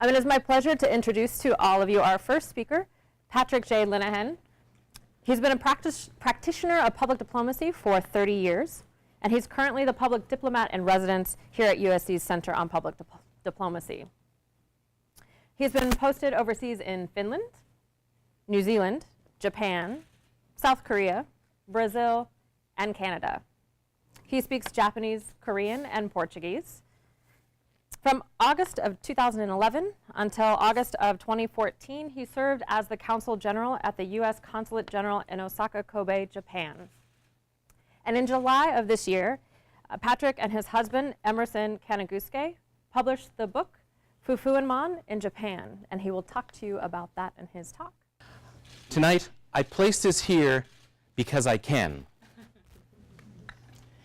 It is my pleasure to introduce to all of you our first speaker, Patrick J. Linehan. He's been a practitioner of public diplomacy for 30 years, and he's currently the public diplomat in residence here at USC's Center on Public Diplomacy. He's been posted overseas in Finland, New Zealand, Japan, South Korea, Brazil, and Canada. He speaks Japanese, Korean, and Portuguese. From August of 2011 until August of 2014, he served as the Consul General at the U.S. Consulate General in Osaka, Kobe, Japan. And in July of this year, Patrick and his husband, Emerson Kanagusuke, published the book Fufuinman in Japan, and he will talk to you about that in his talk. Tonight, I placed this here because I can.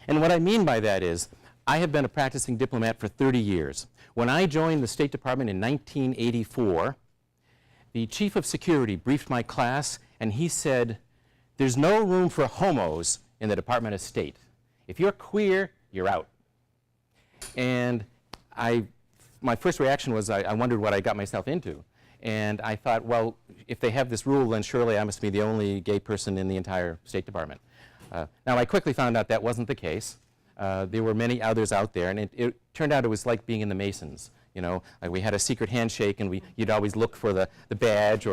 And what I mean by that is, I have been a practicing diplomat for 30 years. When I joined the State Department in 1984, the Chief of Security briefed my class, and he said, "There's no room for homos in the Department of State. If you're queer, you're out." And my first reaction was I wondered what I got myself into. And I thought, well, if they have this rule, then surely I must be the only gay person in the entire State Department. Now, I quickly found out that wasn't the case. There were many others out there, and it turned out it was like being in the Masons. You know, like we had a secret handshake, and you'd always look for the badge,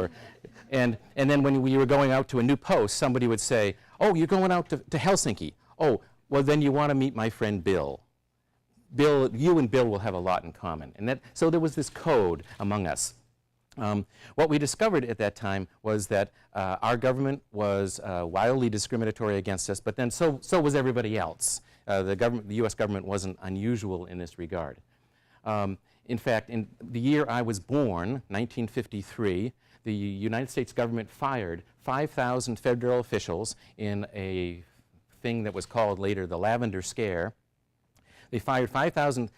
and then when we were going out to a new post, somebody would say, "Oh, you're going out to Helsinki. Oh, well, then you want to meet my friend Bill. Bill, you and Bill will have a lot in common." And so there was this code among us. What we discovered at that time was that our government was wildly discriminatory against us, but then so was everybody else. The U.S. government wasn't unusual in this regard. In fact, in the year I was born, 1953, the United States government fired 5,000 federal officials in a thing that was called later the Lavender Scare. They fired 5,000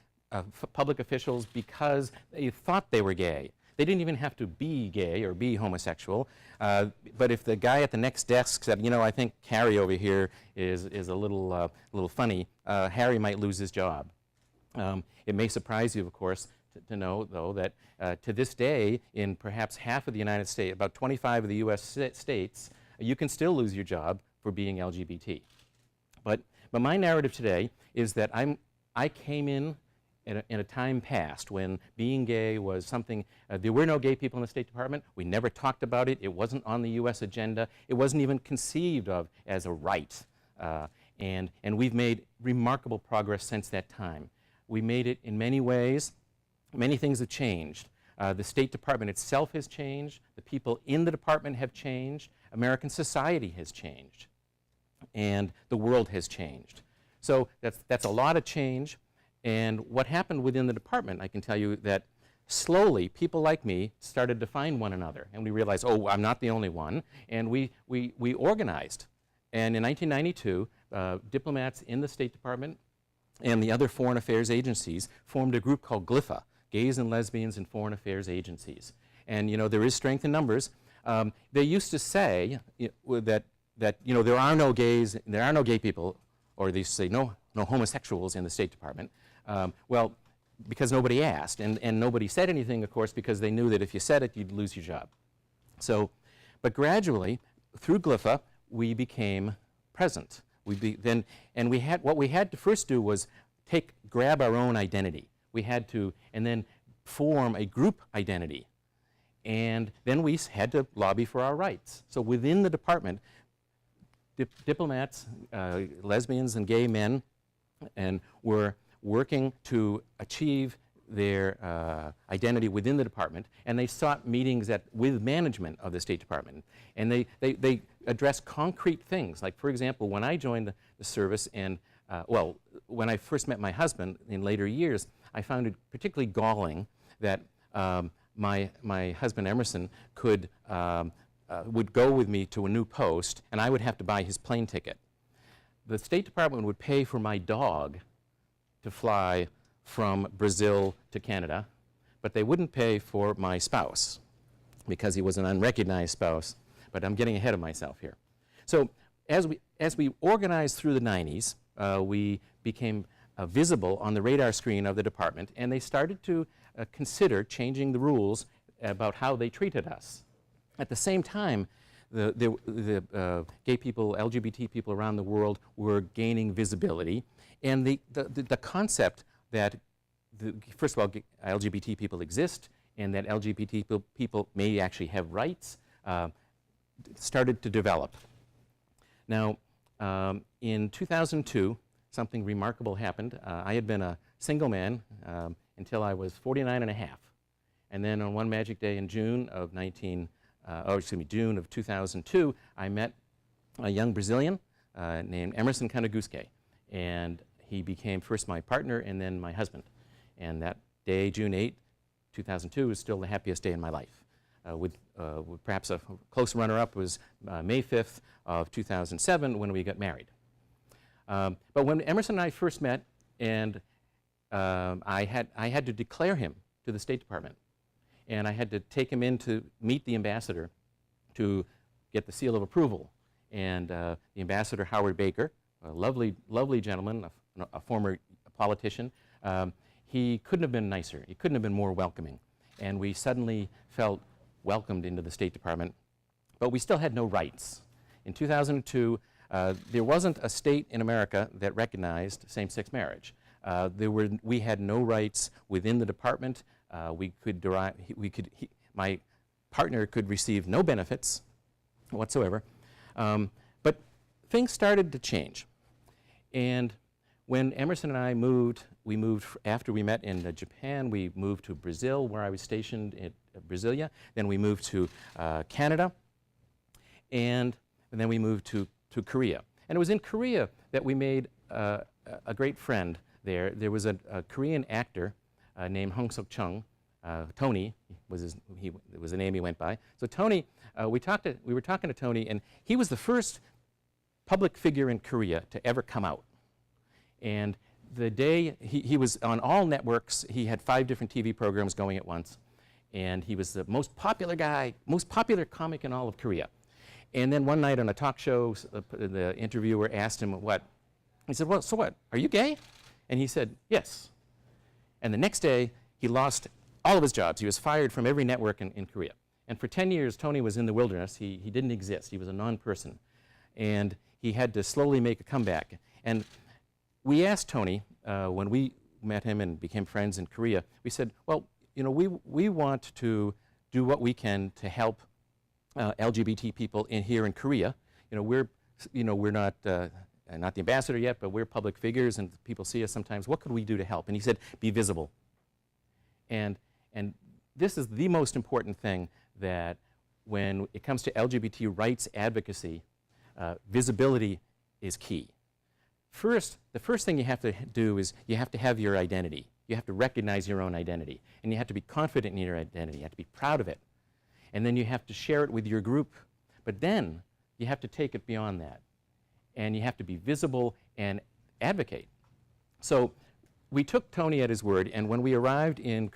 public officials because they thought they were gay. They didn't even have to be gay or be homosexual, but if the guy at the next desk said, "You know, I think Harry over here is a little funny," Harry might lose his job. It may surprise you, of course, to know, though, that to this day, in perhaps half of the United States, about 25 of the U.S. states, you can still lose your job for being LGBT. But my narrative today is that I came in a time past when being gay was something, there were no gay people in the State Department. We never talked about it. It wasn't on the U.S. agenda. It wasn't even conceived of as a right. And we've made remarkable progress since that time. We made it in many ways. Many things have changed. The State Department itself has changed. The people in the department have changed. American society has changed. And the world has changed. So that's a lot of change. And what happened within the department, I can tell you that slowly people like me started to find one another. And we realized, oh, I'm not the only one. And we organized. And in 1992, diplomats in the State Department and the other foreign affairs agencies formed a group called GLIFA, Gays and Lesbians in Foreign Affairs Agencies. And you know, there is strength in numbers. They used to say that you know, there are no gays, there are no gay people, or they used to say no homosexuals in the State Department. Well, because nobody asked, and nobody said anything, of course, because they knew that if you said it, you'd lose your job. So, but gradually, through GLIFA, we became present. What we had to first do was grab our own identity. We had to, and then form a group identity. And then we had to lobby for our rights. So within the department, diplomats, lesbians and gay men, and were working to achieve their identity within the department, and they sought meetings with management of the State Department. And they addressed concrete things, like, for example, when I joined the service, and well, when I first met my husband in later years, I found it particularly galling that my husband Emerson would go with me to a new post, and I would have to buy his plane ticket. The State Department would pay for my dog to fly from Brazil to Canada, but they wouldn't pay for my spouse because he was an unrecognized spouse. But I'm getting ahead of myself here. So as we organized through the 90s, we became visible on the radar screen of the department, and they started to consider changing the rules about how they treated us. At the same time, the gay people, LGBT people around the world were gaining visibility, and the concept that, first of all, LGBT people exist, and that LGBT people may actually have rights, started to develop. Now, in 2002, something remarkable happened. I had been a single man until I was 49 and a half. And then on one magic day in June of June of 2002, I met a young Brazilian named Emerson Kanagusuke. And he became first my partner and then my husband. And that day, June 8, 2002, is still the happiest day in my life. With perhaps a close runner-up was May 5th of 2007 when we got married. But when Emerson and I first met, and I had to declare him to the State Department, and I had to take him in to meet the ambassador to get the seal of approval. And the ambassador, Howard Baker, a lovely gentleman, a former politician, he couldn't have been nicer. He couldn't have been more welcoming. And we suddenly felt welcomed into the State Department, but we still had no rights. In 2002, there wasn't a state in America that recognized same-sex marriage. We had no rights within the department. My partner could receive no benefits whatsoever. But things started to change. And when Emerson and I moved, after we met in Japan, we moved to Brazil, where I was stationed in Brasilia. Then we moved to Canada, and then we moved to Korea. And it was in Korea that we made a great friend there. There was a Korean actor named Hong Suk Chung. Tony was the name he went by. So Tony, we were talking to Tony, and he was the first public figure in Korea to ever come out. And the day he was on all networks, he had 5 different TV programs going at once, and he was the most popular guy, most popular comic in all of Korea. And then one night on a talk show, the interviewer asked him what. He said, well, so what, are you gay? And he said, yes. And the next day, he lost all of his jobs. He was fired from every network in Korea. And for 10 years, Tony was in the wilderness. He didn't exist. He was a non-person. And he had to slowly make a comeback. And we asked Tony, when we met him and became friends in Korea, we said, well, you know, we want to do what we can to help LGBT people here in Korea. You know, we're not the ambassador yet, but we're public figures, and people see us sometimes. What could we do to help? And he said, be visible. And this is the most important thing, that when it comes to LGBT rights advocacy, visibility is key. The first thing you have to do is you have to have your identity. You have to recognize your own identity. And you have to be confident in your identity. You have to be proud of it. And then you have to share it with your group. But then you have to take it beyond that. And you have to be visible and advocate. So we took Tony at his word, and when we arrived in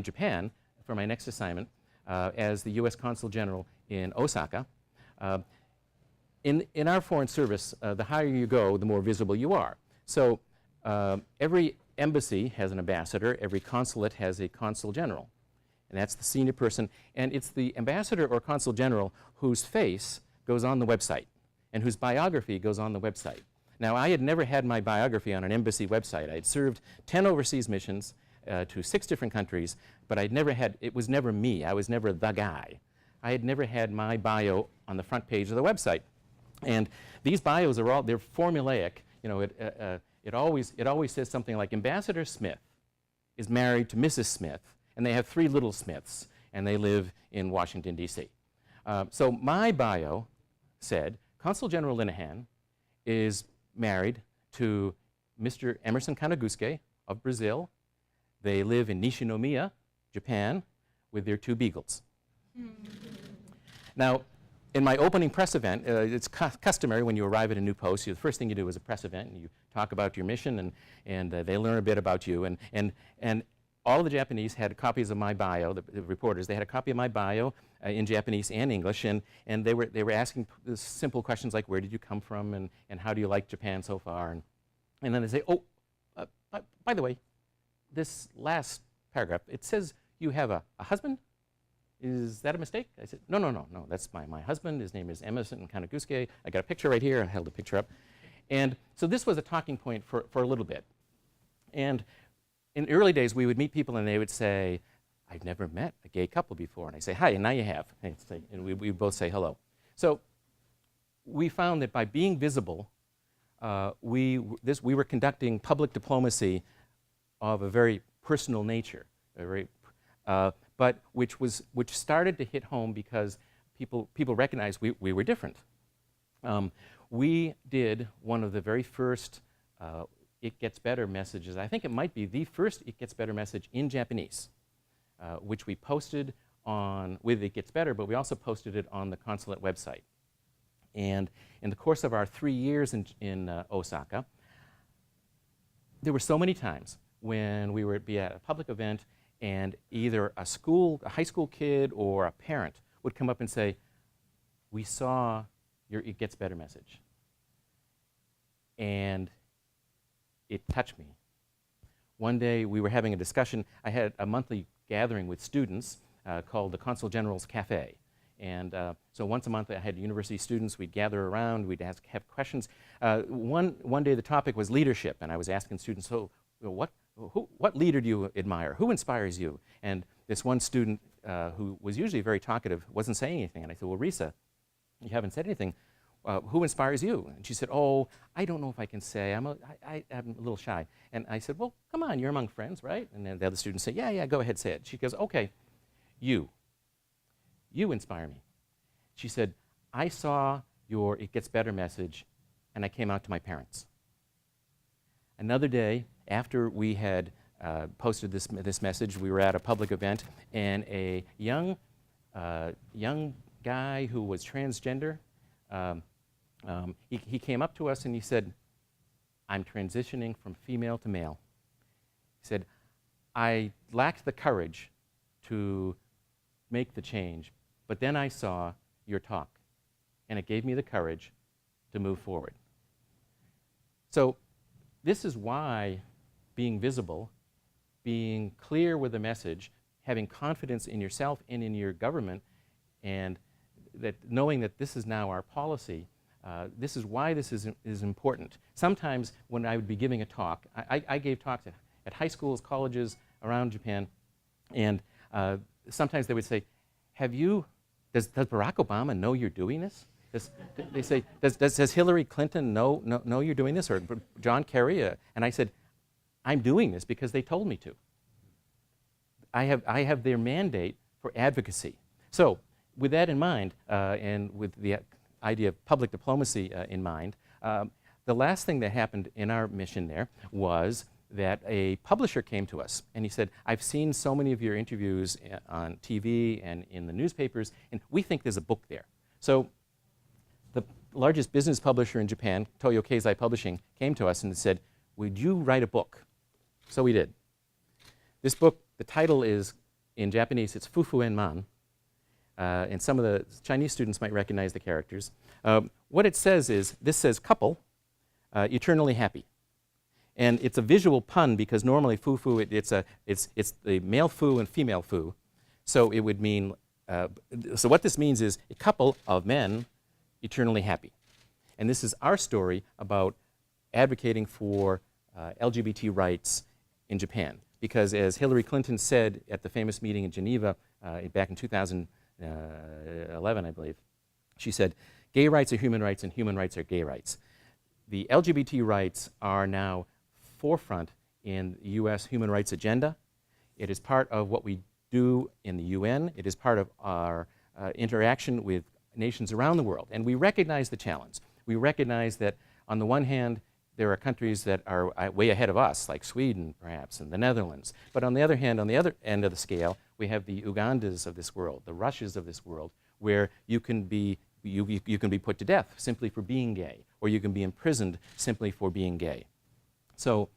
Japan for my next assignment as the U.S. Consul General in Osaka, in our foreign service, the higher you go, the more visible you are. So every embassy has an ambassador, every consulate has a consul general, and that's the senior person. And it's the ambassador or consul general whose face goes on the website and whose biography goes on the website. Now, I had never had my biography on an embassy website. I had served 10 overseas missions to 6 different countries, but it was never me. I was never the guy. I had never had my bio on the front page of the website. And these bios are they're formulaic. You know, it always says something like, Ambassador Smith is married to Mrs. Smith, and they have 3 little Smiths, and they live in Washington, D.C. So my bio said, Consul General Linehan is married to Mr. Emerson Kanagusuke of Brazil. They live in Nishinomiya, Japan, with their 2 beagles. Now, in my opening press event, it's customary when you arrive at a new post, the first thing you do is a press event, and you talk about your mission, and they learn a bit about you. And all the Japanese had copies of my bio, the reporters, they had a copy of my bio in Japanese and English, and they were asking simple questions like, where did you come from, and how do you like Japan so far? And then they say, oh, by the way, this last paragraph, it says you have a husband? Is that a mistake? I said, no, that's my husband. His name is Emerson Kanagusuke. I got a picture right here. I held a picture up. And so this was a talking point for a little bit. And in the early days, we would meet people and they would say, I've never met a gay couple before. And I say, hi, and now you have. And we both say hello. So we found that by being visible, we were conducting public diplomacy of a very personal nature, but which started to hit home because people recognized we were different. We did one of the very first It Gets Better messages. I think it might be the first It Gets Better message in Japanese, which we posted with It Gets Better, but we also posted it on the consulate website. And in the course of our 3 years in Osaka, there were so many times when we would be at a public event and either a high school kid or a parent would come up and say, we saw your It Gets Better message. And it touched me. One day we were having a discussion. I had a monthly gathering with students called the Consul General's Cafe. And so once a month I had university students. We'd gather around. We'd have questions. One day the topic was leadership. And I was asking students, so what leader do you admire? Who inspires you? And this one student who was usually very talkative wasn't saying anything. And I said, well, Risa, you haven't said anything. Who inspires you? And she said, oh, I don't know if I can say. I'm a little shy. And I said, well, come on, you're among friends, right? And then the other students say, yeah, go ahead, say it. She goes, okay, you inspire me. She said, I saw your It Gets Better message, and I came out to my parents. Another day, after we had posted this message, we were at a public event, and a young guy who was transgender, he came up to us and he said, I'm transitioning from female to male. He said, I lacked the courage to make the change, but then I saw your talk, and it gave me the courage to move forward. So this is why being visible, being clear with a message, having confidence in yourself and in your government, and that knowing that this is now our policy, this is why this is important. Sometimes when I would be giving a talk, I gave talks at high schools, colleges around Japan, and sometimes they would say, does Barack Obama know you're doing this? They say, does Hillary Clinton know you're doing this, or John Kerry? And I said, I'm doing this because they told me to. I have their mandate for advocacy. So with that in mind, and with the idea of public diplomacy in mind, the last thing that happened in our mission there was that a publisher came to us and he said, I've seen so many of your interviews on TV and in the newspapers, and we think there's a book there. So the largest business publisher in Japan, Toyo Keizai Publishing, came to us and said, would you write a book? So we did. This book, the title is, in Japanese, it's Fufu en Man. And some of the Chinese students might recognize the characters. What it says is, this says couple, eternally happy. And it's a visual pun because normally fufu, it's the male fu and female fu. So it would mean, so what this means is a couple of men eternally happy. And this is our story about advocating for LGBT rights in Japan. Because as Hillary Clinton said at the famous meeting in Geneva back in 2011, I believe, she said, gay rights are human rights and human rights are gay rights. The LGBT rights are now forefront in the U.S. human rights agenda. It is part of what we do in the UN. It is part of our interaction with nations around the world. And we recognize the challenge. We recognize that on the one hand, there are countries that are way ahead of us, like Sweden, perhaps, and the Netherlands. But on the other hand, on the other end of the scale, we have the Ugandas of this world, the Russias of this world, where you can be put to death simply for being gay, or you can be imprisoned simply for being gay. So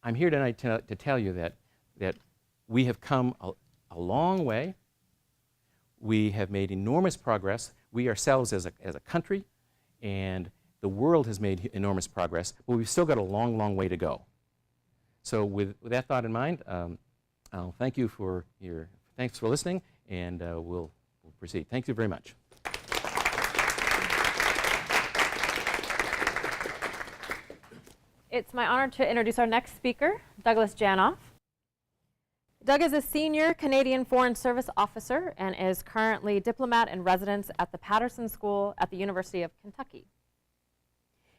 I'm here tonight to tell you that we have come a long way. We have made enormous progress. We ourselves as a country, and the world has made enormous progress, but we've still got a long, long way to go. So with that thought in mind, I'll thank you thanks for listening, and we'll proceed. Thank you very much. It's my honor to introduce our next speaker, Douglas Janoff. Doug is a senior Canadian Foreign Service officer and is currently diplomat in residence at the Patterson School at the University of Kentucky.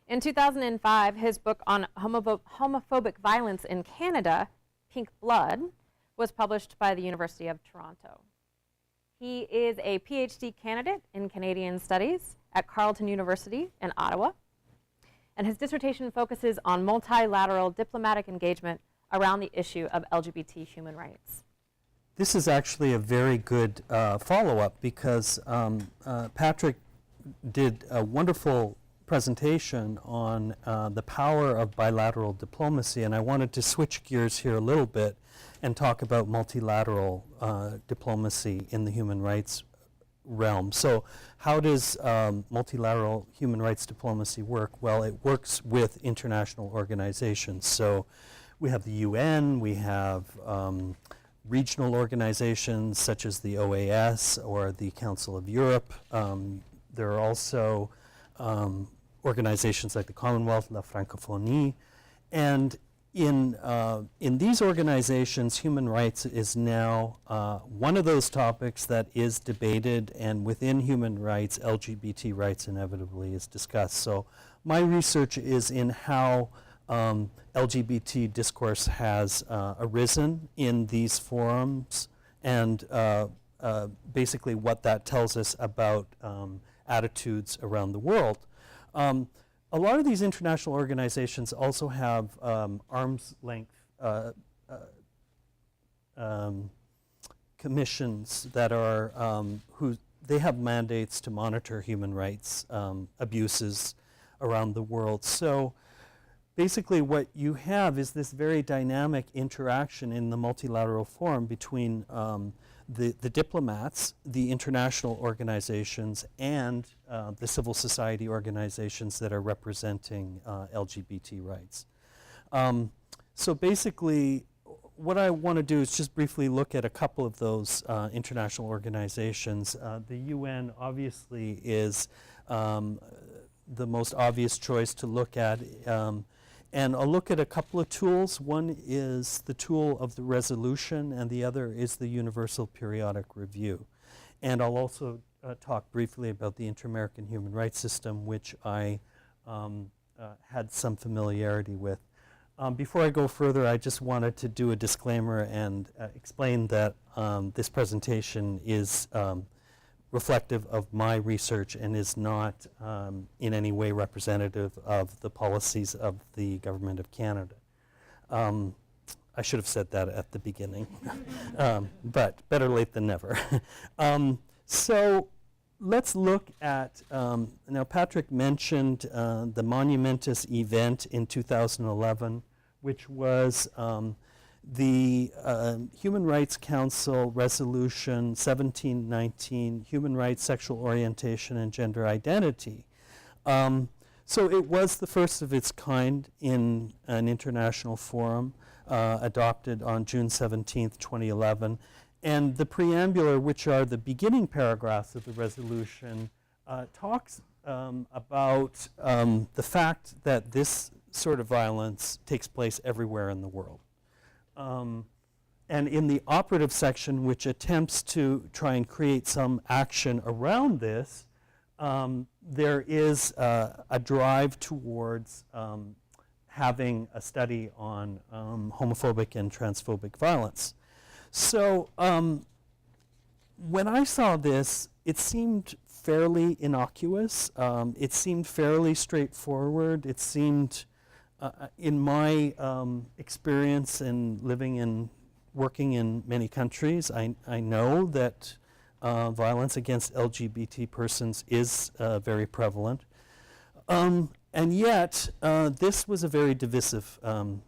In 2005, his book on homophobic violence in Canada, Pink Blood, was published by the University of Toronto. He is a PhD candidate in Canadian Studies at Carleton University in Ottawa, and his dissertation focuses on multilateral diplomatic engagement around the issue of LGBT human rights. This is actually a very good follow-up because Patrick did a wonderful presentation on the power of bilateral diplomacy, and I wanted to switch gears here a little bit and talk about multilateral diplomacy in the human rights realm. So how does multilateral human rights diplomacy work? Well, it works with international organizations. So we have the UN, we have regional organizations such as the OAS or the Council of Europe. There are also organizations like the Commonwealth, La Francophonie, and in these organizations, human rights is now one of those topics that is debated, and within human rights, LGBT rights inevitably is discussed. So my research is in how LGBT discourse has arisen in these forums, and basically what that tells us about attitudes around the world. A lot of these international organizations also have arm's length commissions that are they have mandates to monitor human rights abuses around the world. So basically what you have is this very dynamic interaction in the multilateral forum between the diplomats, the international organizations, and the civil society organizations that are representing LGBT rights. So basically, what I want to do is just briefly look at a couple of those international organizations. The UN obviously is the most obvious choice to look at. And I'll look at a couple of tools. One is the tool of the resolution, and the other is the Universal Periodic Review. And I'll also talk briefly about the Inter-American Human Rights System, which I had some familiarity with. Before I go further, I just wanted to do a disclaimer and explain that this presentation is reflective of my research and is not in any way representative of the policies of the Government of Canada. I should have said that at the beginning, but better late than never. So let's look at, now Patrick mentioned the monumentous event in 2011, which was the Human Rights Council Resolution 1719, Human Rights, Sexual Orientation, and Gender Identity. So it was the first of its kind in an international forum, adopted on June 17th, 2011. And the preambular, which are the beginning paragraphs of the resolution, talks about the fact that this sort of violence takes place everywhere in the world. And in the operative section, which attempts to try and create some action around this, there is a drive towards having a study on homophobic and transphobic violence. So when I saw this, it seemed fairly innocuous. It seemed fairly straightforward. It seemed, in my experience in living and working in many countries, I know that violence against LGBT persons is very prevalent. And yet, this was a very divisive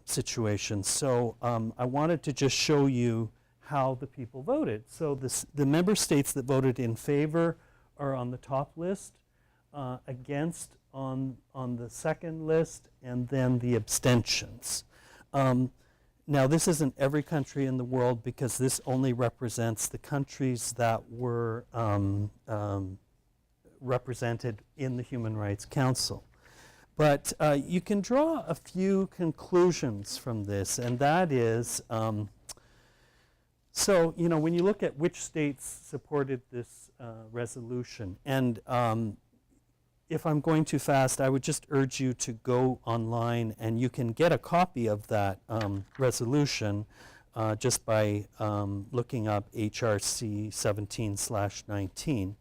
situation. So I wanted to just show you how the people voted. So the member states that voted in favor are on the top list, against on the second list, and then the abstentions. Now, this isn't every country in the world because this only represents the countries that were represented in the Human Rights Council. But you can draw a few conclusions from this, and that is, so, you know, when you look at which states supported this resolution, and if I'm going too fast, I would just urge you to go online and you can get a copy of that resolution just by looking up HRC 17/19.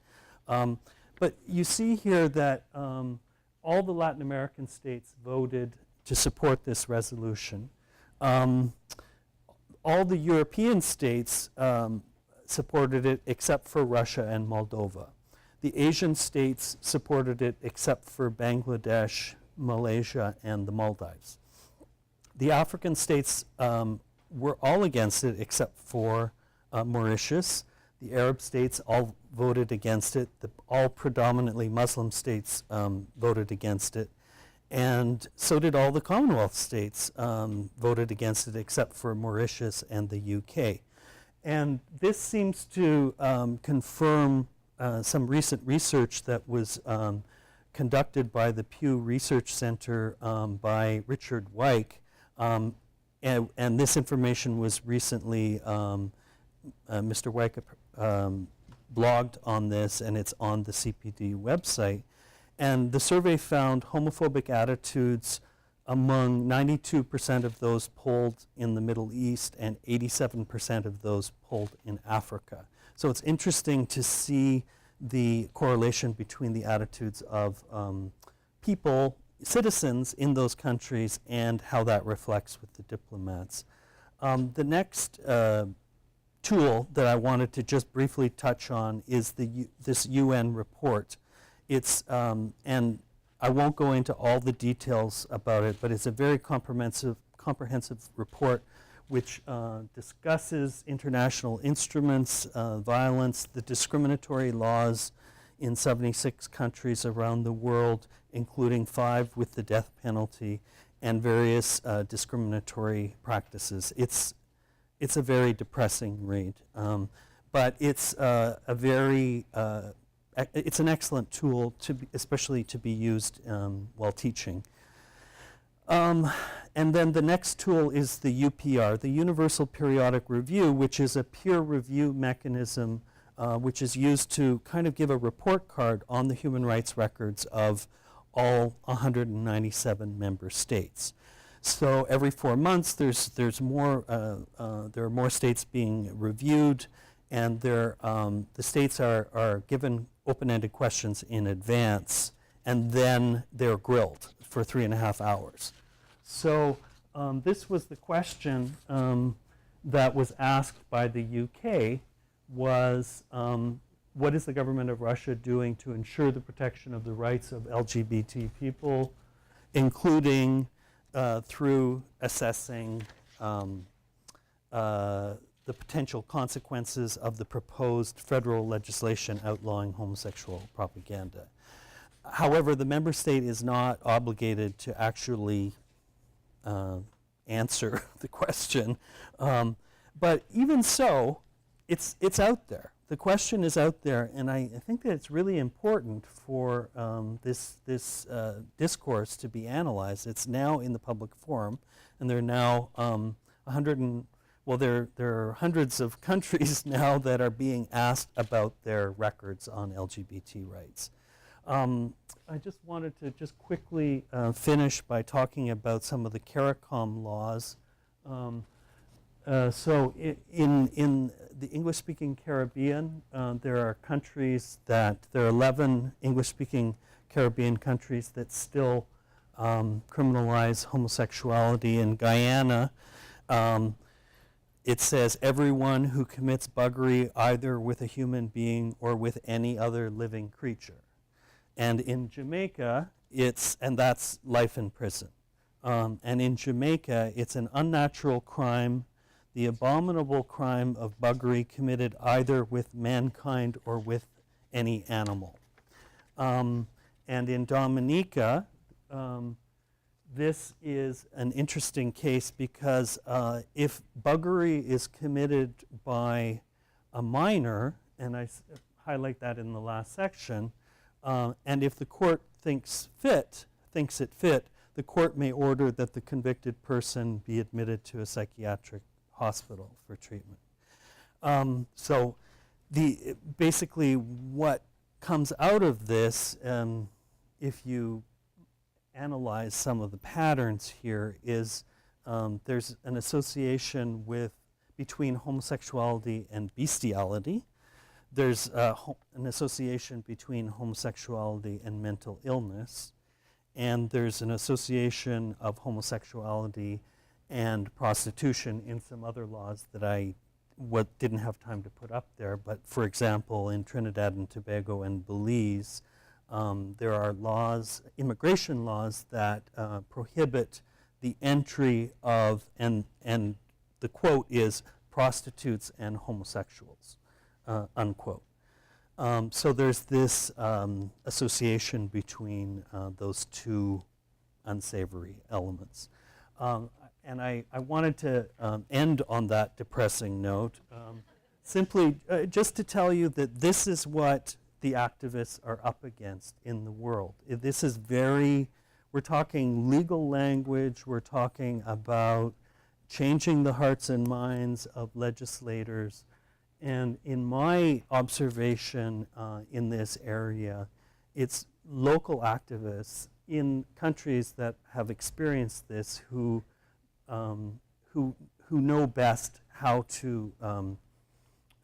But you see here that all the Latin American states voted to support this resolution. All the European states supported it except for Russia and Moldova. The Asian states supported it except for Bangladesh, Malaysia, and the Maldives. The African states were all against it except for Mauritius. The Arab states all voted against it. All predominantly Muslim states voted against it. And so did all the Commonwealth states voted against it except for Mauritius and the UK. And this seems to confirm some recent research that was conducted by the Pew Research Center by Richard Wyke. And this information was recently, Mr. Wyke blogged on this, and it's on the CPD website. And the survey found homophobic attitudes among 92% of those polled in the Middle East and 87% of those polled in Africa. So it's interesting to see the correlation between the attitudes of people, citizens in those countries, and how that reflects with the diplomats. The next tool that I wanted to just briefly touch on is this UN report. It's, and I won't go into all the details about it, but it's a very comprehensive report which discusses international instruments, violence, the discriminatory laws in 76 countries around the world, including 5 with the death penalty, and various discriminatory practices. It's a very depressing read, but it's it's an excellent tool, especially to be used while teaching. And then the next tool is the UPR, the Universal Periodic Review, which is a peer review mechanism which is used to kind of give a report card on the human rights records of all 197 member states. So every 4 months, there are more states being reviewed, and the states are given open-ended questions in advance, and then they're grilled for 3.5 hours. So this was the question that was asked by the UK was, what is the government of Russia doing to ensure the protection of the rights of LGBT people, including through assessing the potential consequences of the proposed federal legislation outlawing homosexual propaganda. However, the member state is not obligated to actually answer the question. But even so, it's out there. The question is out there, and I think that it's really important for this discourse to be analyzed. It's now in the public forum, and there are now there are hundreds of countries now that are being asked about their records on LGBT rights. I just wanted to just quickly finish by talking about some of the Caricom laws. So in the English-speaking Caribbean, there are 11 English-speaking Caribbean countries that still criminalize homosexuality. In Guyana, it says everyone who commits buggery either with a human being or with any other living creature. And in Jamaica, and that's life in prison. And in Jamaica, it's an unnatural crime, the abominable crime of buggery committed either with mankind or with any animal. And in Dominica, this is an interesting case because if buggery is committed by a minor, and I highlight that in the last section, and if the court thinks it fit, the court may order that the convicted person be admitted to a psychiatric hospital for treatment. So basically what comes out of this, if you analyze some of the patterns here, is there's an association between homosexuality and bestiality. There's an association between homosexuality and mental illness. And there's an association of homosexuality and prostitution in some other laws that I didn't have time to put up there. But for example, in Trinidad and Tobago and Belize, there are laws, immigration laws, that prohibit the entry of, and the quote is, prostitutes and homosexuals, unquote. So there's this association between those two unsavory elements. And I wanted to end on that depressing note, simply just to tell you that this is what the activists are up against in the world. This is we're talking legal language, we're talking about changing the hearts and minds of legislators. And in my observation in this area, it's local activists in countries that have experienced this who know best how to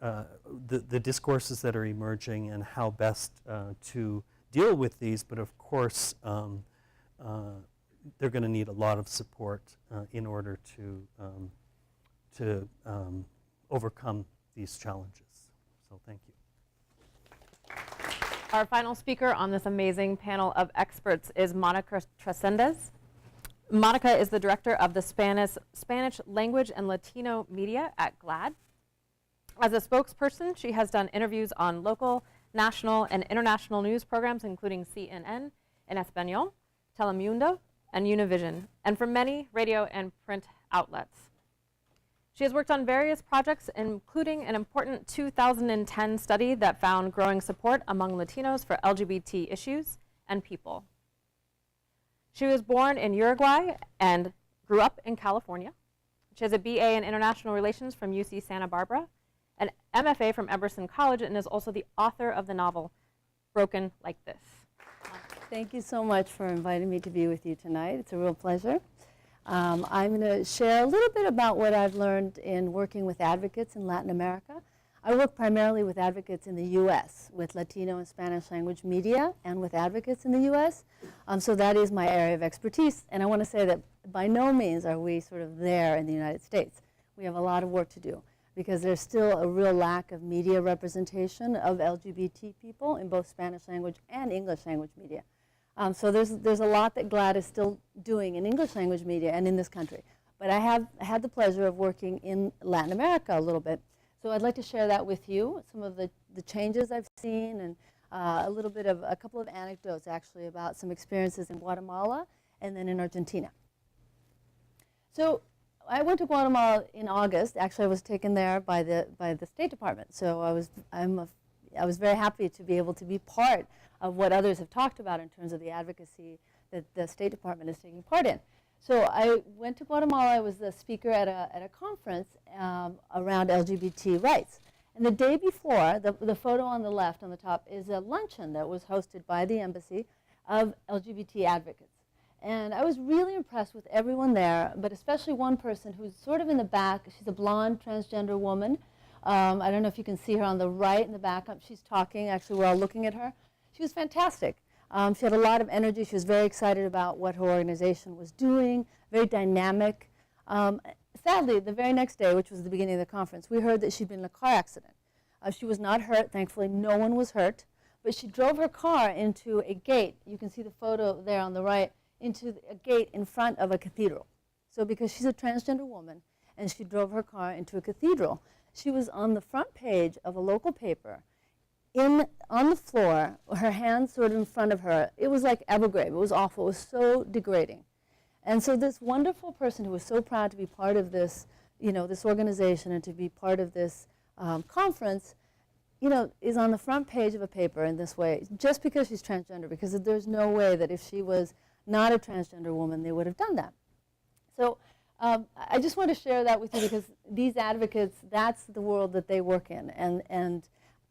the discourses that are emerging and how best to deal with these. But of course, they're going to need a lot of support in order to overcome these challenges. So thank you. Our final speaker on this amazing panel of experts is Monica Trascendes. Monica is the director of the Spanish language and Latino media at GLAAD. As a spokesperson, she has done interviews on local, national, and international news programs, including CNN in Español, Telemundo, and Univision, and for many radio and print outlets. She has worked on various projects, including an important 2010 study that found growing support among Latinos for LGBT issues and people. She was born in Uruguay and grew up in California. She has a BA in International Relations from UC Santa Barbara, an MFA from Emerson College, and is also the author of the novel Broken Like This. Thank you so much for inviting me to be with you tonight. It's a real pleasure. I'm going to share a little bit about what I've learned in working with advocates in Latin America. I work primarily with advocates in the U.S., with Latino and Spanish language media, and with advocates in the U.S. So that is my area of expertise. And I want to say that by no means are we sort of there in the United States. We have a lot of work to do, because there's still a real lack of media representation of LGBT people in both Spanish language and English language media. So there's a lot that GLAAD is still doing in English language media and in this country. But I have had the pleasure of working in Latin America a little bit. So I'd like to share that with you, some of the changes I've seen, and a couple of anecdotes actually about some experiences in Guatemala and then in Argentina. So I went to Guatemala in August. Actually, I was taken there by the State Department. So I was very happy to be able to be part of what others have talked about in terms of the advocacy that the State Department is taking part in. So I went to Guatemala. I was the speaker at a conference around LGBT rights. And the day before, the photo on the left on the top is a luncheon that was hosted by the embassy of LGBT advocates. And I was really impressed with everyone there, but especially one person who's sort of in the back. She's a blonde transgender woman. I don't know if you can see her on the right in the back. She's talking. Actually, we're all looking at her. She was fantastic. She had a lot of energy. She was very excited about what her organization was doing, very dynamic. Sadly, the very next day, which was the beginning of the conference, we heard that she'd been in a car accident. She was not hurt. Thankfully, no one was hurt. But she drove her car into a gate. You can see the photo there on the right, into a gate in front of a cathedral. So because she's a transgender woman and she drove her car into a cathedral, she was on the front page of a local paper, on the floor, her hands sort of in front of her. It was like Abu Ghraib. It was awful. It was so degrading. And so this wonderful person who was so proud to be part of this, this organization and to be part of this conference, is on the front page of a paper in this way, just because she's transgender, because there's no way that if she was not a transgender woman, they would have done that. So I just want to share that with you because these advocates, that's the world that they work in. And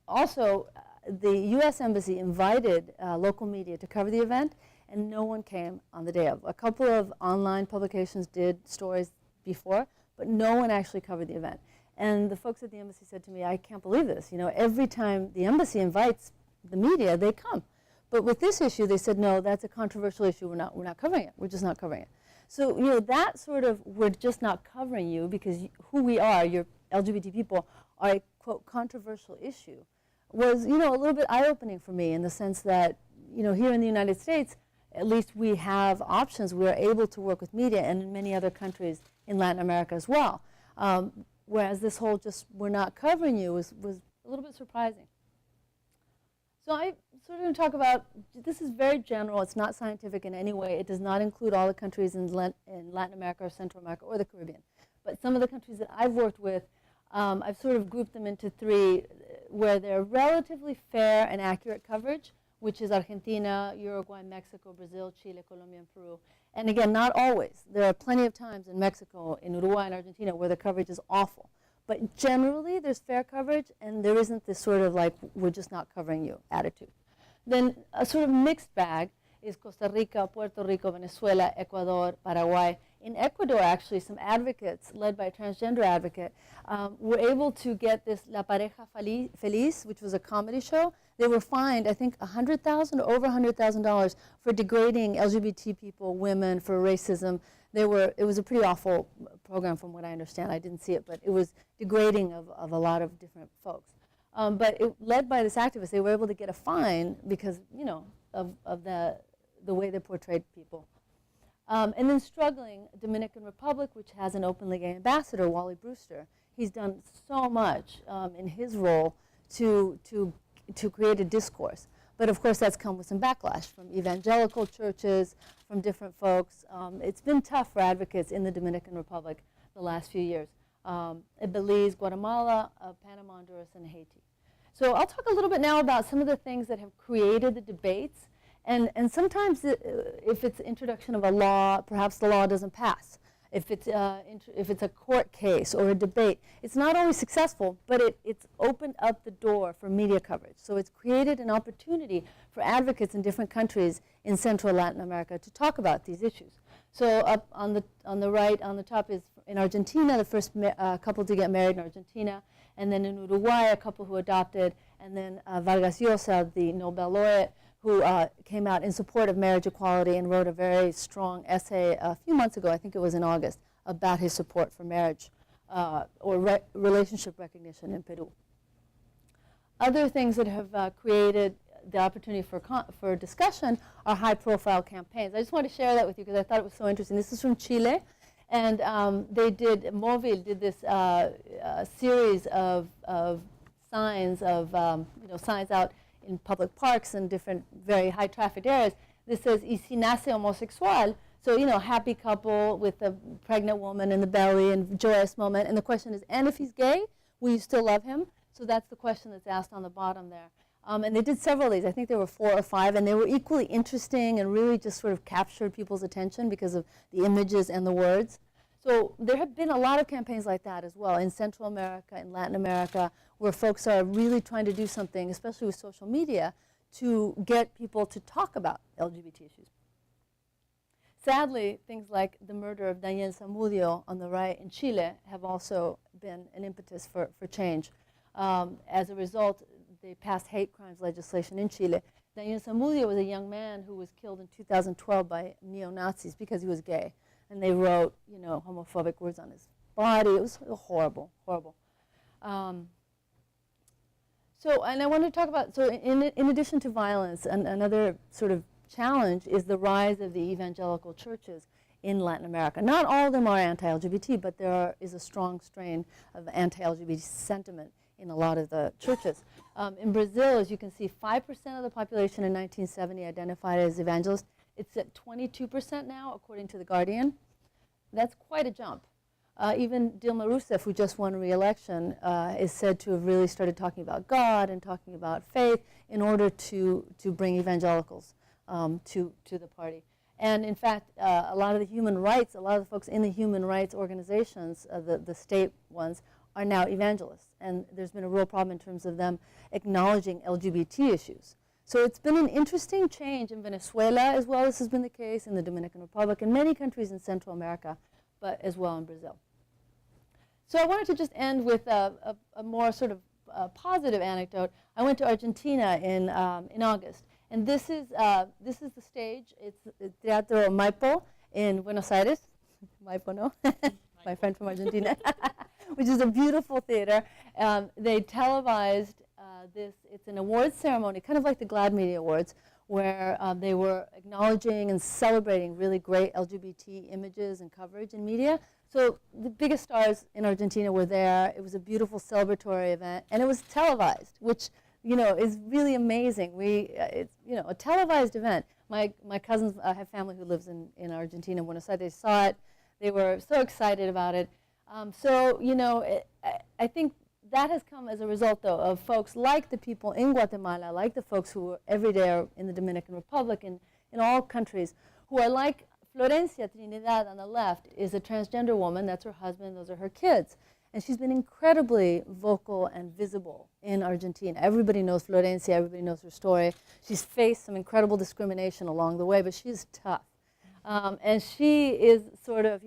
also, the U.S. Embassy invited local media to cover the event, and no one came on the day of. A couple of online publications did stories before, but no one actually covered the event. And the folks at the embassy said to me, I can't believe this. Every time the embassy invites the media, they come. But with this issue, they said, no, that's a controversial issue. We're not covering it. We're just not covering it. So, that sort of, we're just not covering you because who we are, your LGBT people, are a, quote, controversial issue, was, a little bit eye-opening for me in the sense that, here in the United States, at least we have options. We are able to work with media, and in many other countries in Latin America as well. Whereas this whole just, we're not covering you was a little bit surprising. So I sort of going to talk about, this is very general, it's not scientific in any way. It does not include all the countries in Latin America or Central America or the Caribbean. But some of the countries that I've worked with, I've sort of grouped them into three where they're relatively fair and accurate coverage, which is Argentina, Uruguay, Mexico, Brazil, Chile, Colombia, and Peru. And again, not always. There are plenty of times in Mexico, in Uruguay, and Argentina where the coverage is awful. But generally, there's fair coverage, and there isn't this sort of like, we're just not covering you attitude. Then a sort of mixed bag is Costa Rica, Puerto Rico, Venezuela, Ecuador, Paraguay. In Ecuador, actually, some advocates, led by a transgender advocate, were able to get this La Pareja Feliz, which was a comedy show. They were fined, I think, $100,000 or over $100,000 for degrading LGBT people, women, for racism. It was a pretty awful program from what I understand. I didn't see it, but it was degrading of a lot of different folks. But led by this activist, they were able to get a fine because, of the way they portrayed people. And then struggling, Dominican Republic, which has an openly gay ambassador, Wally Brewster. He's done so much in his role to create a discourse. But of course, that's come with some backlash from evangelical churches, from different folks. It's been tough for advocates in the Dominican Republic the last few years. Belize, Guatemala, Panama, Honduras, and Haiti. So I'll talk a little bit now about some of the things that have created the debates. And sometimes if it's introduction of a law, perhaps the law doesn't pass. If it's a court case or a debate, it's not always successful, but it's opened up the door for media coverage. So it's created an opportunity for advocates in different countries in Central Latin America to talk about these issues. So up on the right, on the top is in Argentina, the first couple to get married in Argentina, and then in Uruguay, a couple who adopted, and then Vargas Llosa, the Nobel laureate, who came out in support of marriage equality and wrote a very strong essay a few months ago, I think it was in August, about his support for marriage or relationship recognition in Peru. Other things that have created the opportunity for discussion are high-profile campaigns. I just want to share that with you because I thought it was so interesting. This is from Chile, and Movil did this series of signs signs out in public parks and different very high trafficked areas. This says, "Y si nace homosexual," so happy couple with a pregnant woman in the belly and joyous moment. And the question is, and if he's gay, will you still love him? So that's the question that's asked on the bottom there. And they did several of these. I think there were 4 or 5, and they were equally interesting and really just sort of captured people's attention because of the images and the words. So there have been a lot of campaigns like that as well in Central America and Latin America, where folks are really trying to do something, especially with social media, to get people to talk about LGBT issues. Sadly, things like the murder of Daniel Zamudio on the right in Chile have also been an impetus for change. As a result, they passed hate crimes legislation in Chile. Daniel Zamudio was a young man who was killed in 2012 by neo-Nazis because he was gay. And they wrote, homophobic words on his body. It was horrible, horrible. And I wanted to talk about, in addition to violence, another sort of challenge is the rise of the evangelical churches in Latin America. Not all of them are anti-LGBT, but there is a strong strain of anti-LGBT sentiment in a lot of the churches. In Brazil, as you can see, 5% of the population in 1970 identified as evangelist. It's at 22% now, according to The Guardian. That's quite a jump. Even Dilma Rousseff, who just won re-election, is said to have really started talking about God and talking about faith in order to bring evangelicals to the party. And in fact, a lot of the folks in the human rights organizations, the state ones, are now evangelists. And there's been a real problem in terms of them acknowledging LGBT issues. So it's been an interesting change in Venezuela as well. This has been the case in the Dominican Republic and many countries in Central America, but as well in Brazil. So I wanted to just end with a more sort of positive anecdote. I went to Argentina in August, and this is the stage. It's Teatro Maipo in Buenos Aires. Maipo, no? My friend from Argentina, which is a beautiful theater. They televised this. It's an awards ceremony, kind of like the GLAAD Media Awards, where they were acknowledging and celebrating really great LGBT images and coverage in media. So the biggest stars in Argentina were there. It was a beautiful celebratory event, and it was televised, which is really amazing. It's a televised event. My cousins have family who lives in Argentina, Buenos Aires. They saw it. They were so excited about it. I think that has come as a result, though, of folks like the people in Guatemala, like the folks who are every day are in the Dominican Republic and in all countries, who are like Florencia Trinidad on the left is a transgender woman. That's her husband. Those are her kids. And she's been incredibly vocal and visible in Argentina. Everybody knows Florencia. Everybody knows her story. She's faced some incredible discrimination along the way, but she's tough. And she is sort of,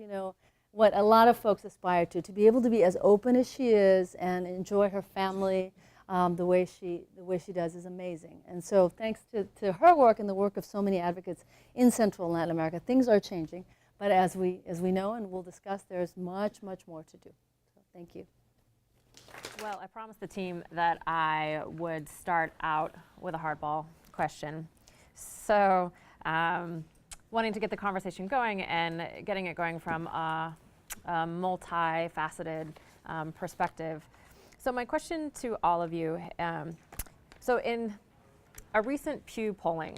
what a lot of folks aspire to be able to be as open as she is and enjoy her family the way she does is amazing. And so thanks to her work and the work of so many advocates in Central and Latin America, things are changing. But as we know and we'll discuss, there's much, much more to do. So thank you. Well, I promised the team that I would start out with a hardball question. So wanting to get the conversation going and getting it going from a multifaceted perspective. So my question to all of you, so in a recent Pew polling,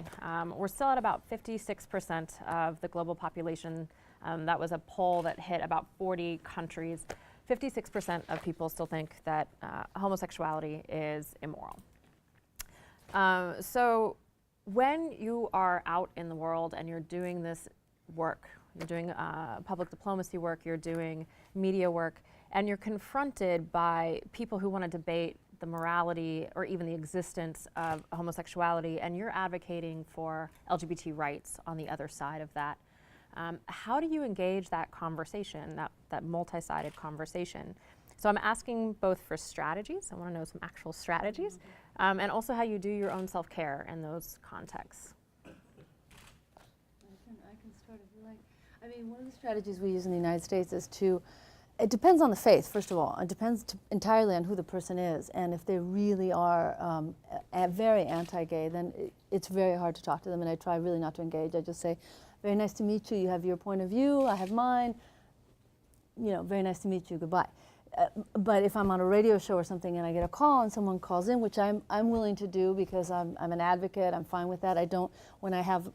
we're still at about 56% of the global population. That was a poll that hit about 40 countries. 56% of people still think that homosexuality is immoral. So when you are out in the world and you're doing this work, you're doing public diplomacy work, you're doing media work, and you're confronted by people who want to debate the morality or even the existence of homosexuality, and you're advocating for LGBT rights on the other side of that. How do you engage that conversation, that multi-sided conversation? So I'm asking both for strategies. I want to know some actual strategies, and also how you do your own self-care in those contexts. I can start if you like. I mean, one of the strategies we use in the United States is it depends on the faith, first of all. It depends entirely on who the person is. And if they really are very anti-gay, then it's very hard to talk to them. And I try really not to engage. I just say, very nice to meet you. You have your point of view. I have mine. Very nice to meet you. Goodbye. But if I'm on a radio show or something and I get a call and someone calls in, which I'm willing to do because I'm an advocate, I'm fine with that. I don't, when I have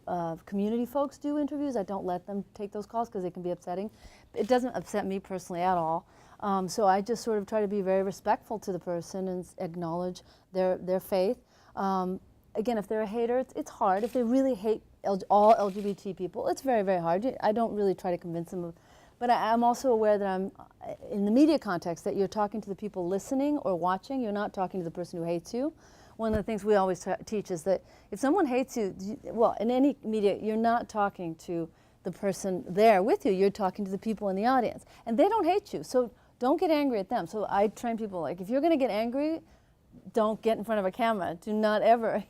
community folks do interviews, I don't let them take those calls because it can be upsetting. It doesn't upset me personally at all. So I just sort of try to be very respectful to the person and acknowledge their faith. Again, if they're a hater, it's hard. If they really hate all LGBT people, it's very, very hard. I don't really try to convince them of. But I'm also aware that I'm, in the media context, that you're talking to the people listening or watching. You're not talking to the person who hates you. One of the things we always teach is that if someone hates you, well, in any media, you're not talking to the person there with you. You're talking to the people in the audience. And they don't hate you, so don't get angry at them. So I train people, like, if you're going to get angry, don't get in front of a camera. Do not ever,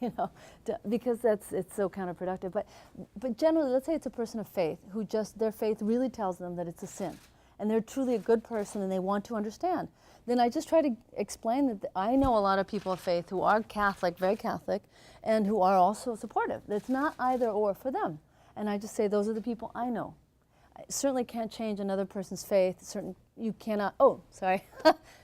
because it's so counterproductive. But generally, let's say it's a person of faith who just, their faith really tells them that it's a sin. And they're truly a good person and they want to understand. Then I just try to explain that I know a lot of people of faith who are Catholic, very Catholic, and who are also supportive. It's not either or for them. And I just say, those are the people I know. I certainly can't change another person's faith. You cannot,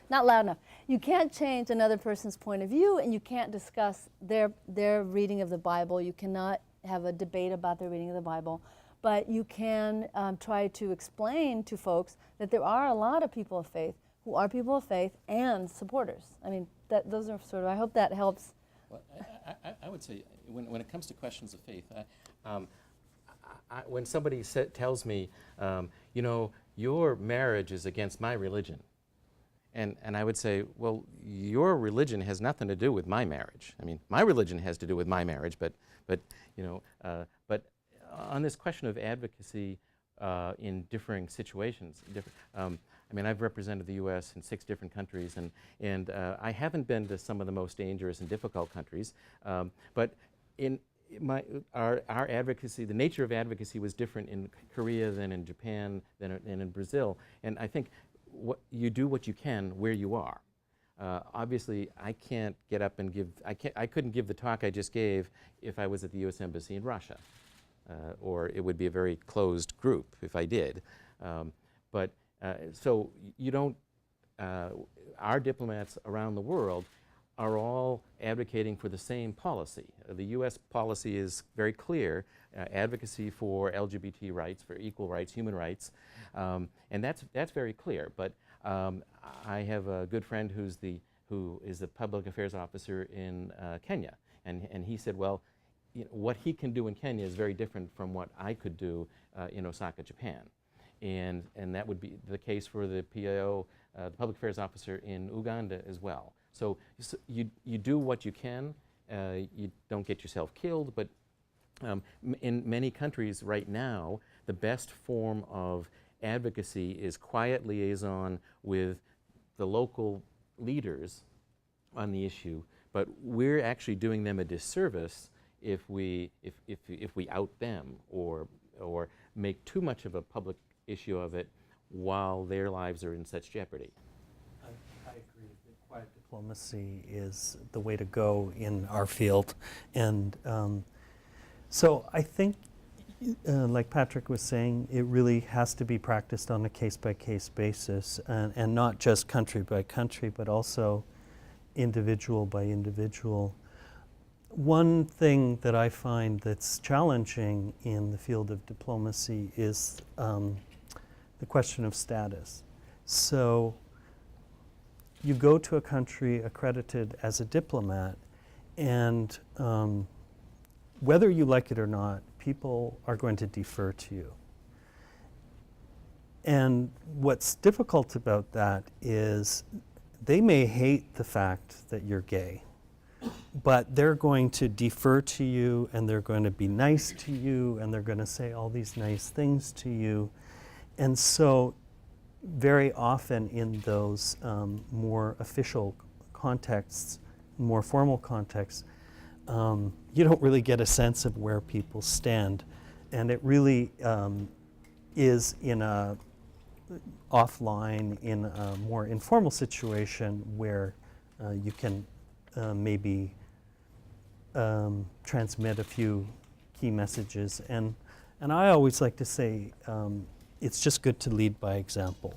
not loud enough. You can't change another person's point of view, and you can't discuss their reading of the Bible. You cannot have a debate about their reading of the Bible, but you can try to explain to folks that there are a lot of people of faith who are people of faith and supporters. I mean, those are sort of, I hope that helps. Well, I would say, when it comes to questions of faith, when somebody tells me, you know, your marriage is against my religion, and I would say, well, your religion has nothing to do with my marriage. I mean, my religion has to do with my marriage, but you know, but on this question of advocacy in differing situations, I mean, I've represented the U.S. in 6 different countries, and I haven't been to some of the most dangerous and difficult countries, but in our advocacy, the nature of advocacy was different in Korea than in Japan than in Brazil, and I think you do what you can where you are. Obviously, I can't get up and I couldn't give the talk I just gave if I was at the U.S. Embassy in Russia, or it would be a very closed group if I did. So you don't, our diplomats around the world are all advocating for the same policy. The U.S. policy is very clear, advocacy for LGBT rights, for equal rights, human rights, and that's very clear. But I have a good friend who is the public affairs officer in Kenya, and he said, well, you know, what he can do in Kenya is very different from what I could do in Osaka, Japan. And that would be the case for the PAO, the public affairs officer in Uganda as well. So you do what you can. You don't get yourself killed, but in many countries right now, the best form of advocacy is quiet liaison with the local leaders on the issue, but we're actually doing them a disservice if we out them or make too much of a public issue of it while their lives are in such jeopardy. I agree that quiet diplomacy is the way to go in our field, and so I think, like Patrick was saying, it really has to be practiced on a case-by-case basis, and not just country by country, but also individual by individual. One thing that I find that's challenging in the field of diplomacy is the question of status. So you go to a country accredited as a diplomat, and whether you like it or not, people are going to defer to you. And what's difficult about that is they may hate the fact that you're gay, but they're going to defer to you, and they're going to be nice to you, and they're going to say all these nice things to you. And so very often in those more official contexts, more formal contexts, you don't really get a sense of where people stand. And it really is in a offline, in a more informal situation where you can maybe transmit a few key messages. And I always like to say, it's just good to lead by example.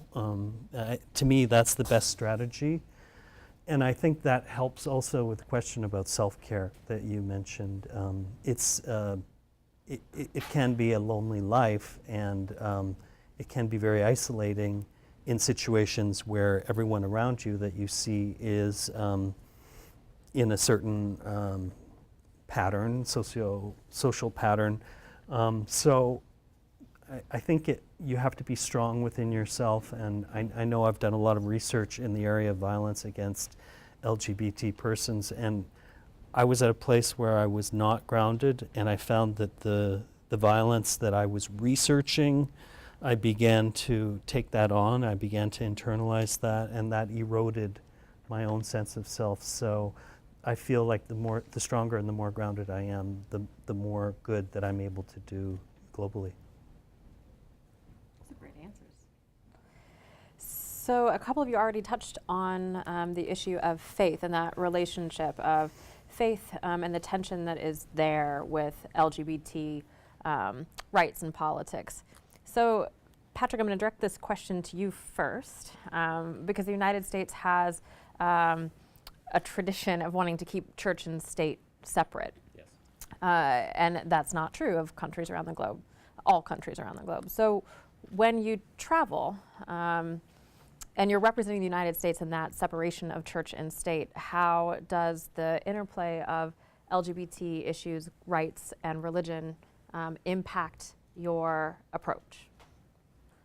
To me, that's the best strategy. And I think that helps also with the question about self-care that you mentioned. It can be a lonely life, and it can be very isolating in situations where everyone around you that you see is in a certain pattern, social pattern. So I think you have to be strong within yourself, and I know I've done a lot of research in the area of violence against LGBT persons, and I was at a place where I was not grounded, and I found that the violence that I was researching, I began to take that on, I began to internalize that, and that eroded my own sense of self. So I feel like the stronger and the more grounded I am, the more good that I'm able to do globally. So a couple of you already touched on the issue of faith and that relationship of faith and the tension that is there with LGBT rights and politics. So Patrick, I'm going to direct this question to you first, because the United States has a tradition of wanting to keep church and state separate. Yes. And that's not true of countries around the globe, all countries around the globe. So when you travel, and you're representing the United States in that separation of church and state, how does the interplay of LGBT issues, rights, and religion impact your approach?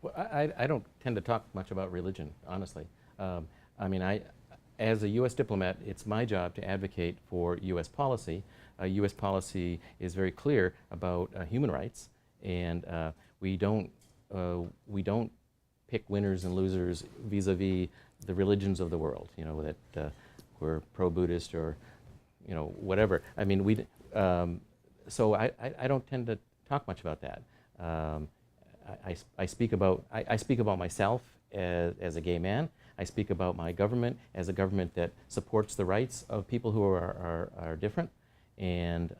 Well, I don't tend to talk much about religion, honestly. I mean, as a U.S. diplomat, it's my job to advocate for U.S. policy. U.S. policy is very clear about human rights, and we don't pick winners and losers vis-a-vis the religions of the world. You know, that we're pro-Buddhist or, you know, whatever. I mean, so I don't tend to talk much about that. I speak about myself as a gay man. I speak about my government as a government that supports the rights of people who are different, and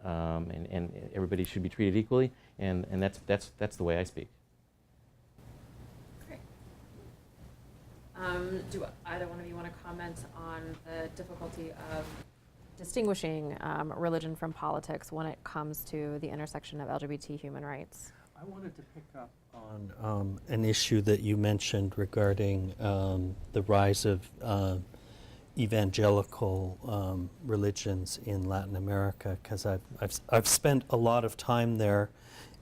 everybody should be treated equally, and that's the way I speak. Great. Do either one of you want to comment on the difficulty of distinguishing religion from politics when it comes to the intersection of LGBT human rights? I wanted to pick up on an issue that you mentioned regarding the rise of evangelical religions in Latin America, because I've spent a lot of time there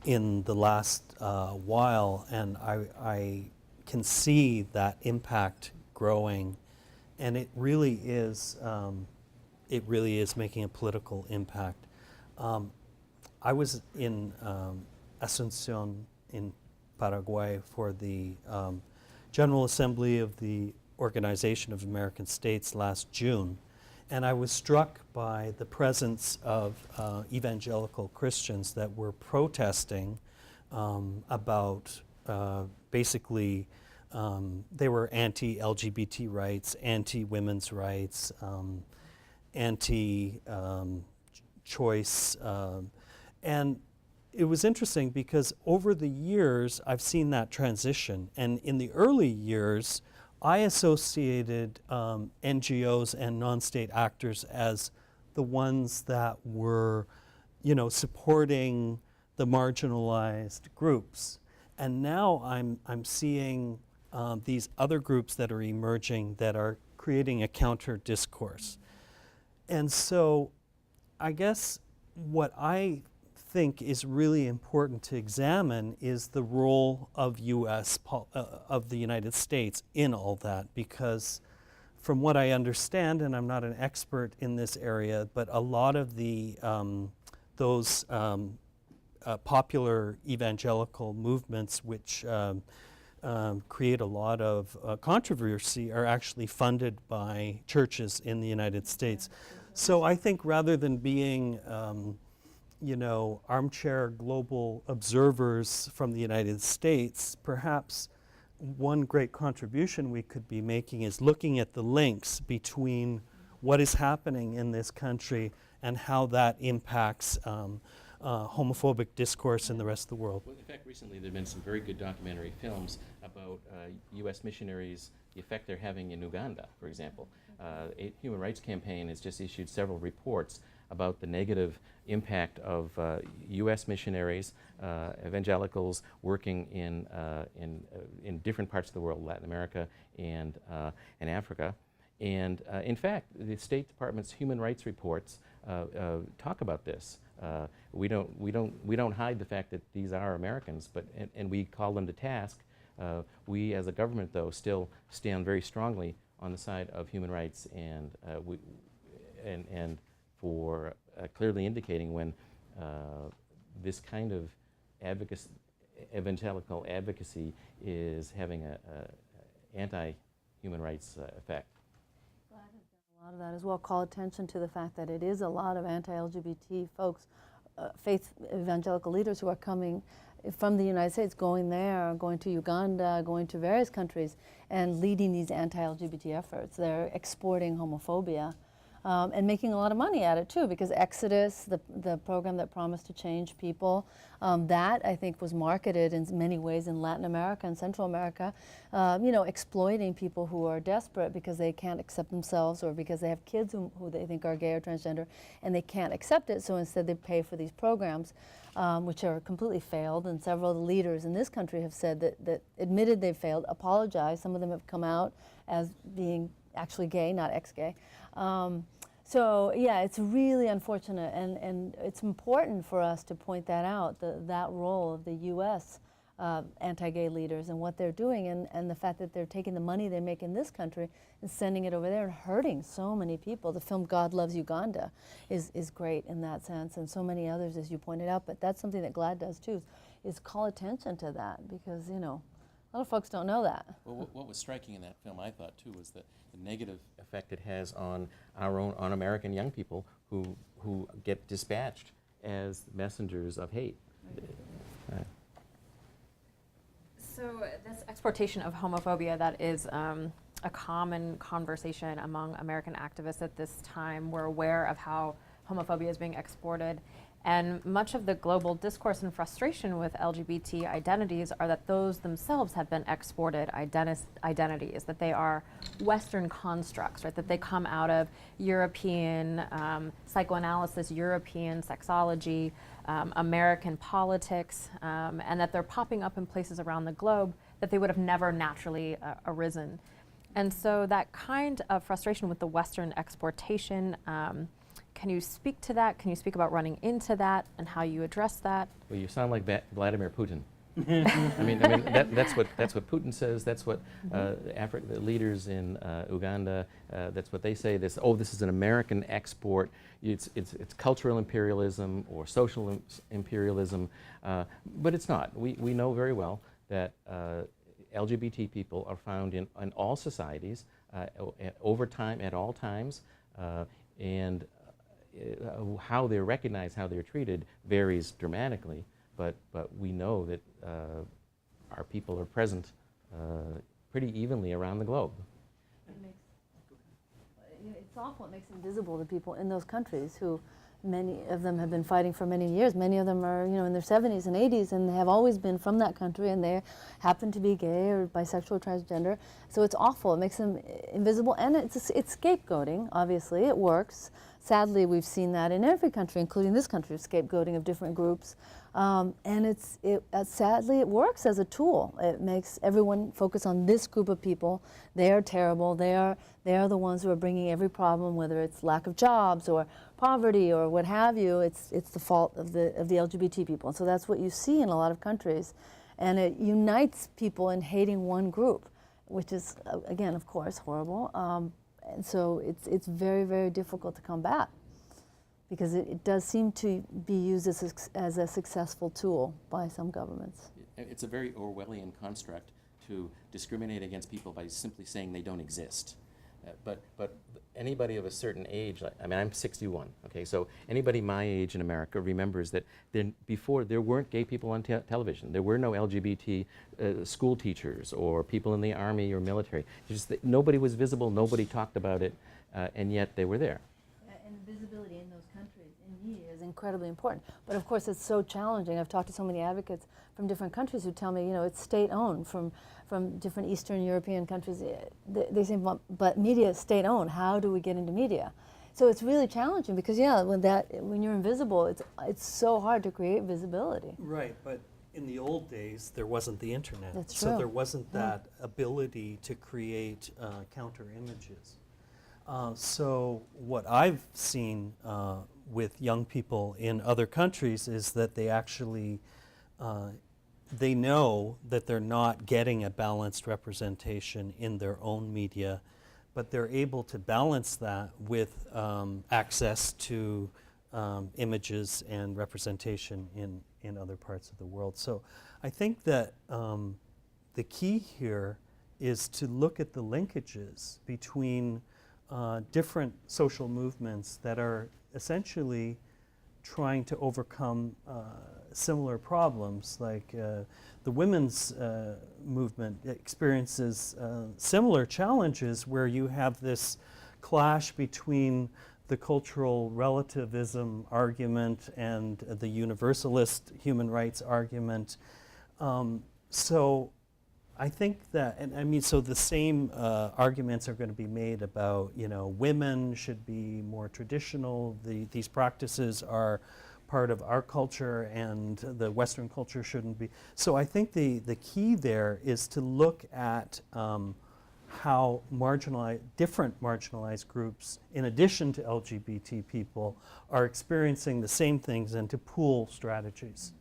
in the last while, and I can see that impact growing, and it really is making a political impact. I was in Asunción in Paraguay for the General Assembly of the Organization of American States last June, and I was struck by the presence of evangelical Christians that were protesting about basically they were anti-LGBT rights, anti-women's rights, anti-choice, and it was interesting because over the years I've seen that transition, and in the early years I associated NGOs and non-state actors as the ones that were, you know, supporting the marginalized groups, and now I'm seeing these other groups that are emerging that are creating a counter discourse. And so I guess what I think is really important to examine is the role of of the United States in all that, because from what I understand, and I'm not an expert in this area, but a lot of the those popular evangelical movements which create a lot of controversy are actually funded by churches in the United States. So I think rather than being you know, armchair global observers from the United States, perhaps one great contribution we could be making is looking at the links between what is happening in this country and how that impacts homophobic discourse in the rest of the world. Well, in fact, recently there have been some very good documentary films about U.S. missionaries, the effect they're having in Uganda, for example. A Human Rights Campaign has just issued several reports about the negative impact of U.S. missionaries, evangelicals working in different parts of the world, Latin America and Africa. And in fact, the State Department's human rights reports talk about this. We don't hide the fact that these are Americans, but and we call them to task. We, as a government, though, still stand very strongly on the side of human rights, and for clearly indicating when this kind of evangelical advocacy is having a anti-human rights effect. Well, I have done a lot of that as well. Call attention to the fact that it is a lot of anti-LGBT folks, faith evangelical leaders who are coming from the United States, going there, going to Uganda, going to various countries, and leading these anti-LGBT efforts. They're exporting homophobia and making a lot of money at it too, because Exodus, the program that promised to change people, that I think was marketed in many ways in Latin America and Central America, you know, exploiting people who are desperate because they can't accept themselves or because they have kids who they think are gay or transgender and they can't accept it, so instead they pay for these programs, which are completely failed, and several of the leaders in this country have said that admitted they've failed, apologized. Some of them have come out as being actually gay, not ex-gay. So yeah, it's really unfortunate, and it's important for us to point that out, that role of the U.S. Anti-gay leaders and what they're doing, and the fact that they're taking the money they make in this country and sending it over there and hurting so many people. The film God Loves Uganda is great in that sense, and so many others, as you pointed out, but that's something that GLAAD does too, is call attention to that, because, you know, a lot of folks don't know that. Well, what was striking in that film, I thought, too, was the negative effect it has on on American young people who get dispatched as messengers of hate. So this exportation of homophobia, that is a common conversation among American activists at this time. We're aware of how homophobia is being exported. And much of the global discourse and frustration with LGBT identities are that those themselves have been exported identities, that they are Western constructs, right? That they come out of European psychoanalysis, European sexology, American politics, and that they're popping up in places around the globe that they would have never naturally arisen. And so that kind of frustration with the Western exportation, can you speak to that? Can you speak about running into that and how you address that? Well, you sound like Vladimir Putin. I mean, that's what Putin says. That's what the leaders in Uganda. That's what they say. This is an American export. It's cultural imperialism or social imperialism, but it's not. We know very well that LGBT people are found in all societies, over time, at all times, and how they're recognized, how they're treated varies dramatically, but we know that our people are present pretty evenly around the globe. It's awful. It makes invisible the people in those countries who, many of them have been fighting for many years. Many of them are, you know, in their 70s and 80s, and they have always been from that country, and they happen to be gay or bisexual or transgender. So it's awful. It makes them invisible, and it's scapegoating. Obviously, it works. Sadly, we've seen that in every country, including this country, scapegoating of different groups. And sadly, it works as a tool. It makes everyone focus on this group of people. They are terrible. They are the ones who are bringing every problem, whether it's lack of jobs or poverty or what have you. It's the fault of the LGBT people. And so that's what you see in a lot of countries. And it unites people in hating one group, which is, again, of course, horrible. And so it's very, very difficult to combat, because it does seem to be used as a successful tool by some governments. It's a very Orwellian construct to discriminate against people by simply saying they don't exist. But anybody of a certain age, I mean, I'm 61, okay, so anybody my age in America remembers that before there weren't gay people on television. There were no LGBT school teachers or people in the army or military. Just nobody was visible, nobody talked about it, and yet they were there. And visibility in those countries in media is incredibly important. But of course, it's so challenging. I've talked to so many advocates from different countries who tell me, you know, it's state-owned from different Eastern European countries. They say, but media is state-owned. How do we get into media? So it's really challenging, because yeah, when you're invisible, it's so hard to create visibility. Right, but in the old days, there wasn't the internet. That's so true. there wasn't that ability to create counter images. So what I've seen with young people in other countries is that they actually they know that they're not getting a balanced representation in their own media, but they're able to balance that with access to images and representation in other parts of the world. So I think that the key here is to look at the linkages between different social movements that are essentially trying to overcome similar problems. Like the women's movement experiences similar challenges, where you have this clash between the cultural relativism argument and the universalist human rights argument. So I think that, and I mean, so the same arguments are going to be made about, you know, women should be more traditional. These practices are part of our culture, and the Western culture shouldn't be. So I think the key there is to look at how different marginalized groups, in addition to LGBT people, are experiencing the same things, and to pool strategies.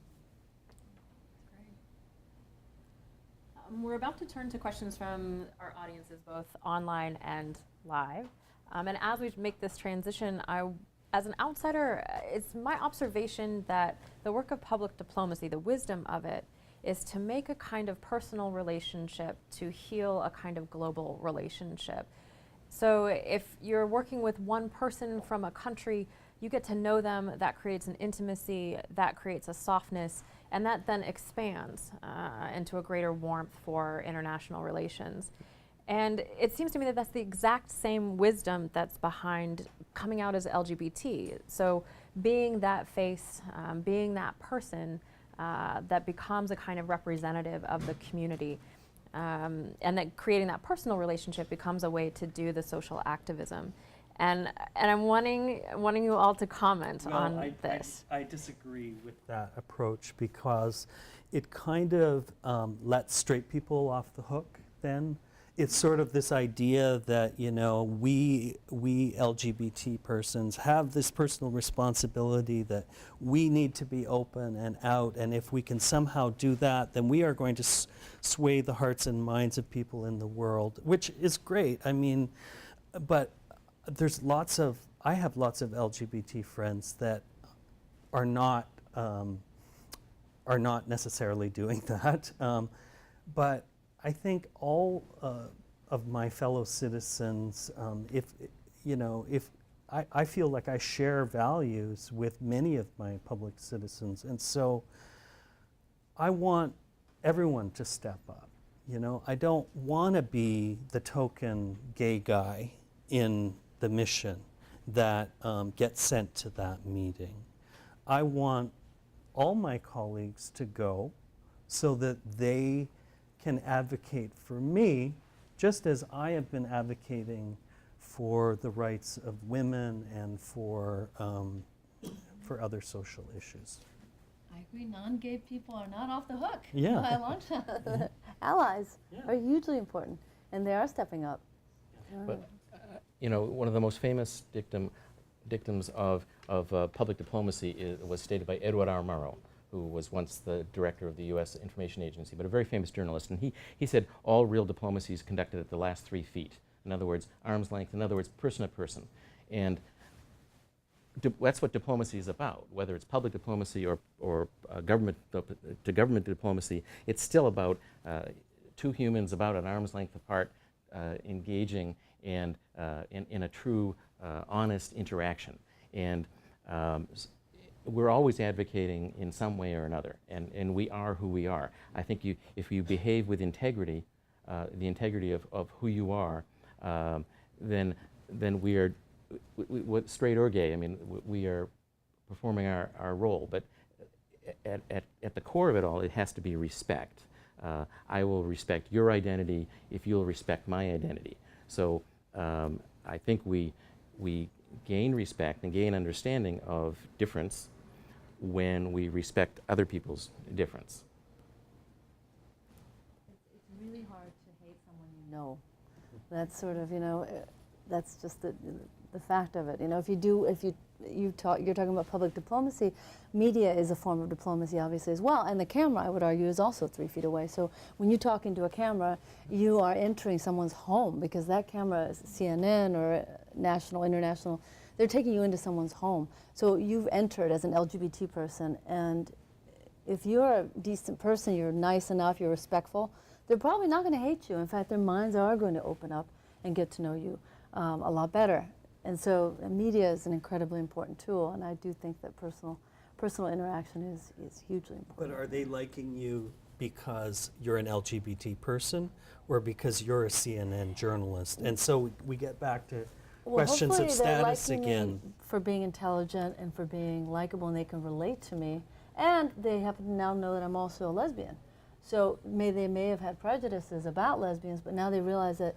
We're about to turn to questions from our audiences, both online and live. And as we make this transition, as an outsider, it's my observation that the work of public diplomacy, the wisdom of it, is to make a kind of personal relationship to heal a kind of global relationship. So if you're working with one person from a country, you get to know them, that creates an intimacy, that creates a softness, and that then expands into a greater warmth for international relations. And it seems to me that that's the exact same wisdom that's behind coming out as LGBT. So being that face, being that person that becomes a kind of representative of the community, and that creating that personal relationship becomes a way to do the social activism. And I'm wanting you all to comment on this. I disagree with that approach, because it kind of lets straight people off the hook then. It's sort of this idea that, you know, we LGBT persons have this personal responsibility that we need to be open and out, and if we can somehow do that, then we are going to sway the hearts and minds of people in the world, which is great. I mean, but there's I have lots of LGBT friends that are not necessarily doing that. But I think all of my fellow citizens, I feel like I share values with many of my public citizens, and so I want everyone to step up. You know, I don't want to be the token gay guy in the mission that gets sent to that meeting. I want all my colleagues to go so that they can advocate for me, just as I have been advocating for the rights of women and for other social issues. I agree, non-gay people are not off the hook Yeah. by a long shot. Allies are hugely important, and they are stepping up. But you know, one of the most famous dictums of public diplomacy was stated by Edward R. Murrow, who was once the director of the U.S. Information Agency, but a very famous journalist. And he said all real diplomacy is conducted at the last 3 feet. In other words, arm's length. In other words, person to person. And that's what diplomacy is about. Whether it's public diplomacy or government to government diplomacy, it's still about two humans about an arm's length apart, engaging and in a true, honest interaction. And we're always advocating in some way or another, and we are who we are. I think if you behave with integrity, the integrity of who you are, then we are, straight or gay, I mean, we are performing our role. But at the core of it all, it has to be respect. I will respect your identity if you'll respect my identity. So I think we gain respect and gain understanding of difference when we respect other people's difference. It's really hard to hate someone you know. That's sort of, that's just the fact of it. You know, you're talking about public diplomacy, media is a form of diplomacy, obviously, as well. And the camera, I would argue, is also 3 feet away. So when you talk into a camera, you are entering someone's home, because that camera is CNN or national, international. They're taking you into someone's home. So you've entered as an LGBT person, and if you're a decent person, you're nice enough, you're respectful, they're probably not going to hate you. In fact, their minds are going to open up and get to know you a lot better. And so media is an incredibly important tool, and I do think that personal interaction is hugely important. But are they liking you because you're an LGBT person, or because you're a CNN journalist? And so we get back to questions of hopefully they're status liking again. me for being intelligent and for being likable, and they can relate to me. And they happen to now know that I'm also a lesbian. So they may have had prejudices about lesbians, but now they realize that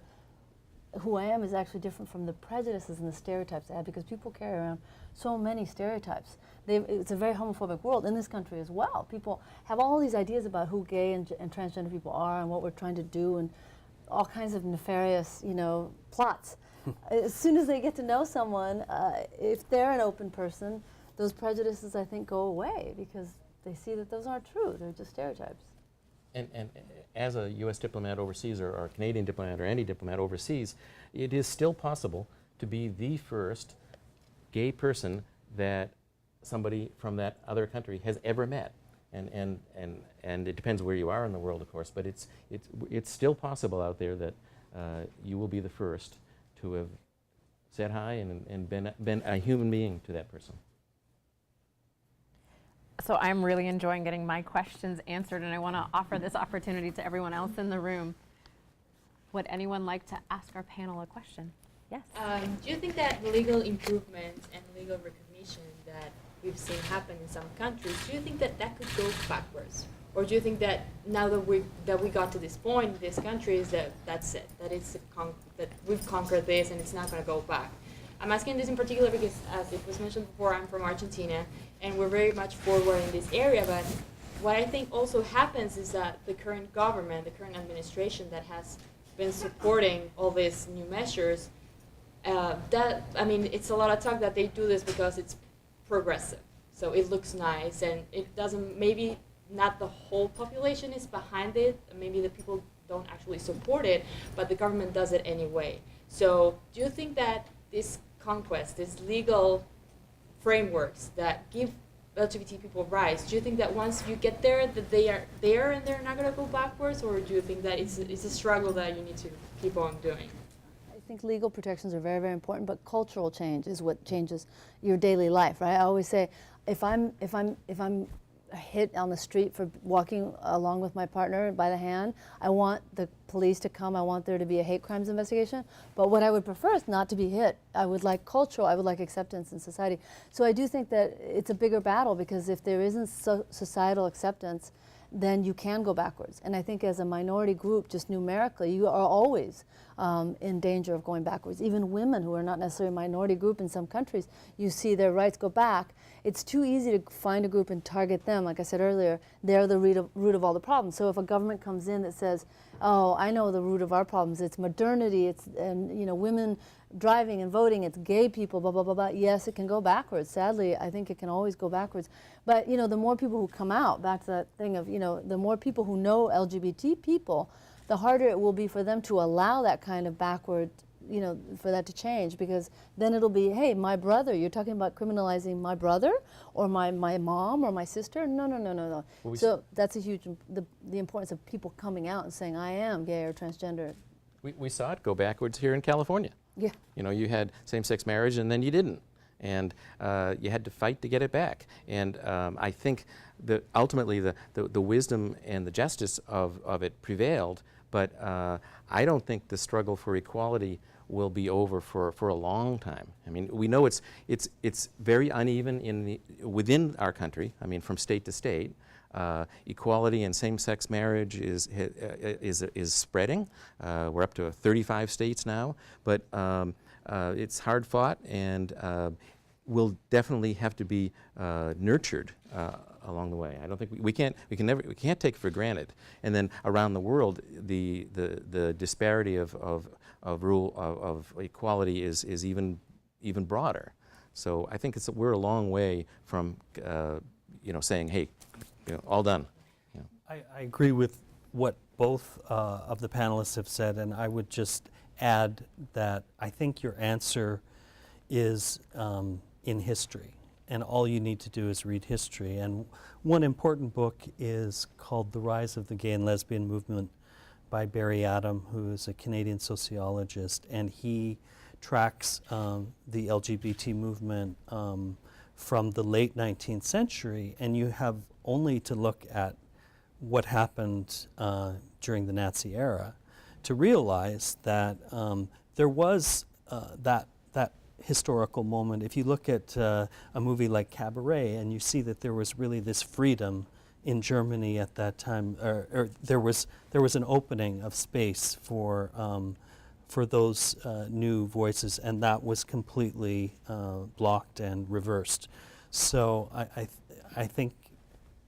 who I am is actually different from the prejudices and the stereotypes I have, because people carry around so many stereotypes. It's a very homophobic world in this country as well. People have all these ideas about who gay and transgender people are and what we're trying to do, and all kinds of nefarious, plots. As soon as they get to know someone, if they're an open person, those prejudices, I think, go away because they see that those aren't true. They're just stereotypes. And as a U.S. diplomat overseas, or a Canadian diplomat, or any diplomat overseas, it is still possible to be the first gay person that somebody from that other country has ever met. And it depends where you are in the world, of course, but it's still possible out there that you will be the first to have said hi and been a human being to that person. So I'm really enjoying getting my questions answered, and I want to offer this opportunity to everyone else in the room. Would anyone like to ask our panel a question? Yes. Do you think that legal improvement and legal recognition that we've seen happen in some countries, do you think that that could go backwards? Or do you think that now that we got to this point in these countries, that's it, that we've conquered this and it's not going to go back? I'm asking this in particular because, as it was mentioned before, I'm from Argentina, and we're very much forward in this area, but what I think also happens is that the current government, the current administration that has been supporting all these new measures, it's a lot of talk that they do this because it's progressive. So it looks nice, and it doesn't, maybe not the whole population is behind it, maybe the people don't actually support it, but the government does it anyway. So do you think that this conquest, these legal frameworks that give LGBT people rights, do you think that once you get there, that they are there and they're not going to go backwards, or do you think that it's a struggle that you need to keep on doing? I think legal protections are very, very important, but cultural change is what changes your daily life, right? I always say, if I'm hit on the street for walking along with my partner by the hand, I want the police to come, I want there to be a hate crimes investigation, but what I would prefer is not to be hit. I would like acceptance in society. So I do think that it's a bigger battle, because if there isn't societal acceptance, then you can go backwards. And I think as a minority group, just numerically, you are always in danger of going backwards. Even women who are not necessarily a minority group in some countries, you see their rights go back. It's too easy to find a group and target them. Like I said earlier, they're the root of all the problems. So if a government comes in that says, oh, I know the root of our problems, it's modernity, women driving and voting, it's gay people, blah, blah, blah, blah. Yes, it can go backwards. Sadly, I think it can always go backwards. But, the more people who come out, back to that thing of, the more people who know LGBT people, the harder it will be for them to allow that kind of backward, for that to change, because then it'll be, hey, my brother, you're talking about criminalizing my brother or my mom or my sister? No. Well, so that's a huge, the importance of people coming out and saying, I am gay or transgender. We saw it go backwards here in California. Yeah. You had same-sex marriage, and then you didn't. And you had to fight to get it back. And I think that ultimately the wisdom and the justice of it prevailed, but I don't think the struggle for equality will be over for a long time. I mean, we know it's very uneven within our country, from state to state. Equality and same-sex marriage is spreading. We're up to 35 states now, but it's hard fought, and will definitely have to be nurtured along the way. I don't think we can't take it for granted. And then around the world, the disparity of equality is even broader. So I think we're a long way from saying, hey, all done. I agree with what both of the panelists have said, and I would just add that I think your answer is in history, and all you need to do is read history. And one important book is called The Rise of the Gay and Lesbian Movement by Barry Adam, who is a Canadian sociologist, and he tracks the LGBT movement from the late 19th century, and you have only to look at what happened during the Nazi era to realize that there was that that historical moment. If you look at a movie like Cabaret, and you see that there was really this freedom in Germany at that time, or there was an opening of space for those new voices, and that was completely blocked and reversed. So I think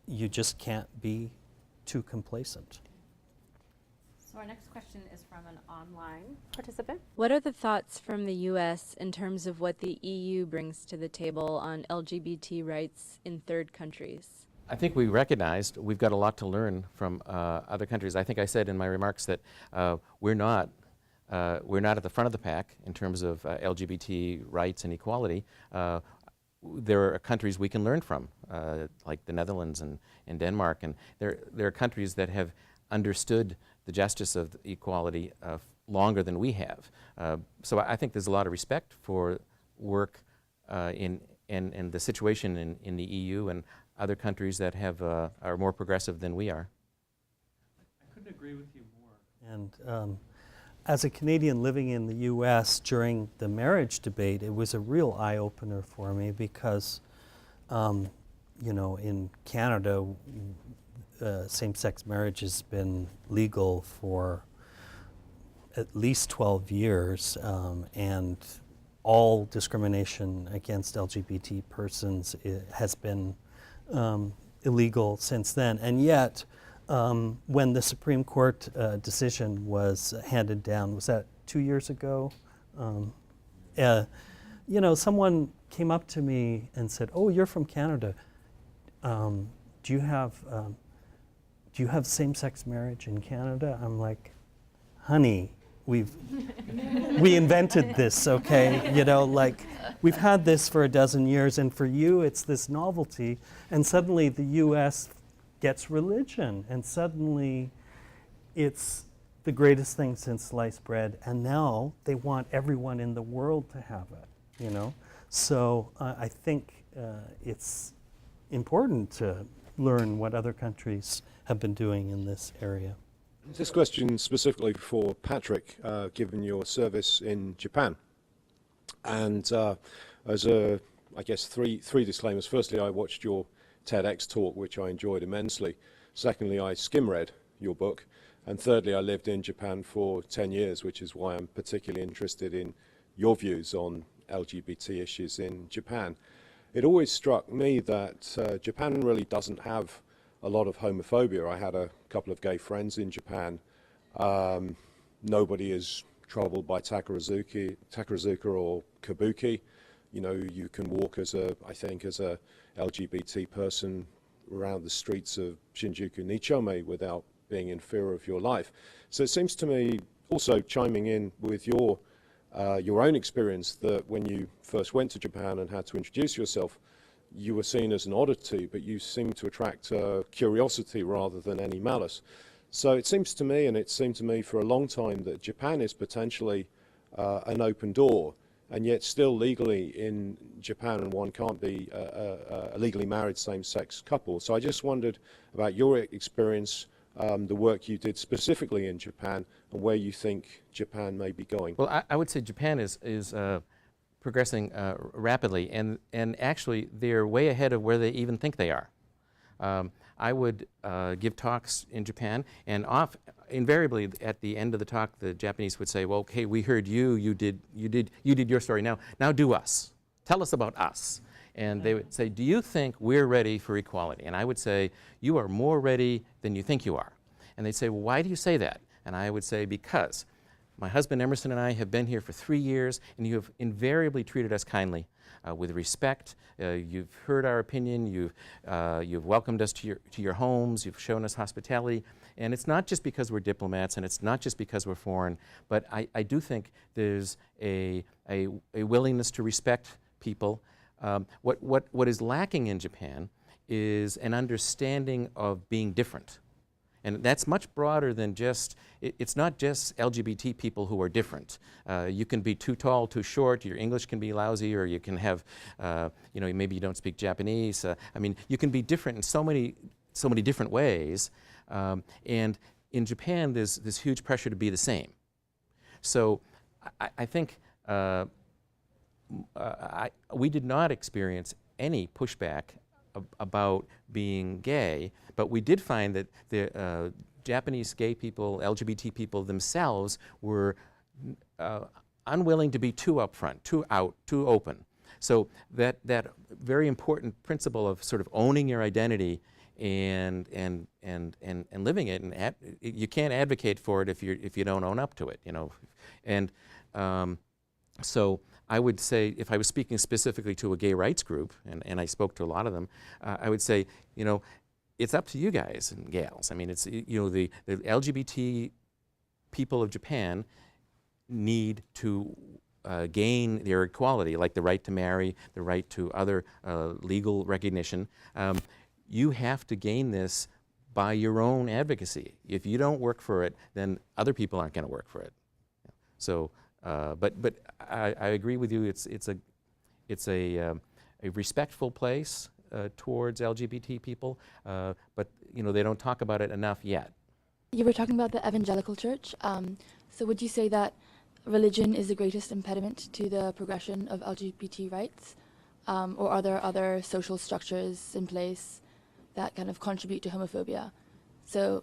you just can't be too complacent. So our next question is from an online participant. What are the thoughts from the U.S. in terms of what the EU brings to the table on LGBT rights in third countries? I think we recognized we've got a lot to learn from other countries. I think I said in my remarks that we're not at the front of the pack in terms of LGBT rights and equality. There are countries we can learn from, like the Netherlands and Denmark, and there are countries that have understood the justice of equality longer than we have. So I think there's a lot of respect for work and the situation in the EU and other countries that are more progressive than we are. I couldn't agree with you more. And as a Canadian living in the U.S. during the marriage debate, it was a real eye-opener for me because, you know, in Canada, same-sex marriage has been legal for at least 12 years, and all discrimination against LGBT persons has been illegal since then. And yet, when the Supreme Court decision was handed down, was that 2 years ago? You know, someone came up to me and said, "Oh, you're from Canada. Do you have same-sex marriage in Canada?" I'm like, "Honey, we invented this, okay? You know, like, we've had this for a dozen years, and for you, it's this novelty." And suddenly the U.S. gets religion, and suddenly it's the greatest thing since sliced bread, and now they want everyone in the world to have it, you know? So I think it's important to learn what other countries have been doing in this area. This question specifically for Patrick, given your service in Japan. And as I guess three disclaimers. Firstly, I watched your TEDx talk, which I enjoyed immensely. Secondly, I skim-read your book. And thirdly, I lived in Japan for 10 years, which is why I'm particularly interested in your views on LGBT issues in Japan. It always struck me that Japan really doesn't have a lot of homophobia. I had a couple of gay friends in Japan. Nobody is troubled by takarazuka or kabuki. You know, you can walk as a LGBT person around the streets of Shinjuku Nichome without being in fear of your life. So it seems to me, also chiming in with your own experience, that when you first went to Japan and had to introduce yourself, you were seen as an oddity, but you seemed to attract curiosity rather than any malice. So it seems to me, and it seemed to me for a long time, that Japan is potentially an open door, and yet still legally in Japan, and one can't be a legally married same-sex couple. So I just wondered about your experience, the work you did specifically in Japan, and where you think Japan may be going. Well, I would say Japan is progressing rapidly, and actually they're way ahead of where they even think they are. I would give talks in Japan, and invariably at the end of the talk, the Japanese would say, "Well, okay, we heard you. You did your story. Now do us. Tell us about us." And they would say, "Do you think we're ready for equality?" And I would say, "You are more ready than you think you are." And they'd say, "Well, why do you say that?" And I would say, "Because my husband Emerson and I have been here for 3 years, and you have invariably treated us kindly, with respect. You've heard our opinion. You've welcomed us to your homes. You've shown us hospitality. And it's not just because we're diplomats, and it's not just because we're foreign, but I do think there's a willingness to respect people. What is lacking in Japan is an understanding of being different. And that's much broader than just, it's not just LGBT people who are different. You can be too tall, too short, your English can be lousy, or you can have, maybe you don't speak Japanese. I mean, you can be different in so many different ways. And in Japan, there's this huge pressure to be the same. So I think we did not experience any pushback about being gay, but we did find that the Japanese gay people, LGBT people themselves were unwilling to be too upfront, too out, too open. So that very important principle of sort of owning your identity and living it, and you can't advocate for it if you don't own up to it, you know. And so I would say, if I was speaking specifically to a gay rights group, and I spoke to a lot of them, I would say, you know, it's up to you guys and gals. I mean, it's, you know, the LGBT people of Japan need to gain their equality, like the right to marry, the right to other legal recognition. You have to gain this by your own advocacy. If you don't work for it, then other people aren't going to work for it. So, but I agree with you. It's a respectful place towards LGBT people, but you know, they don't talk about it enough yet. You were talking about the evangelical church. So would you say that religion is the greatest impediment to the progression of LGBT rights? Or are there other social structures in place that kind of contribute to homophobia? So,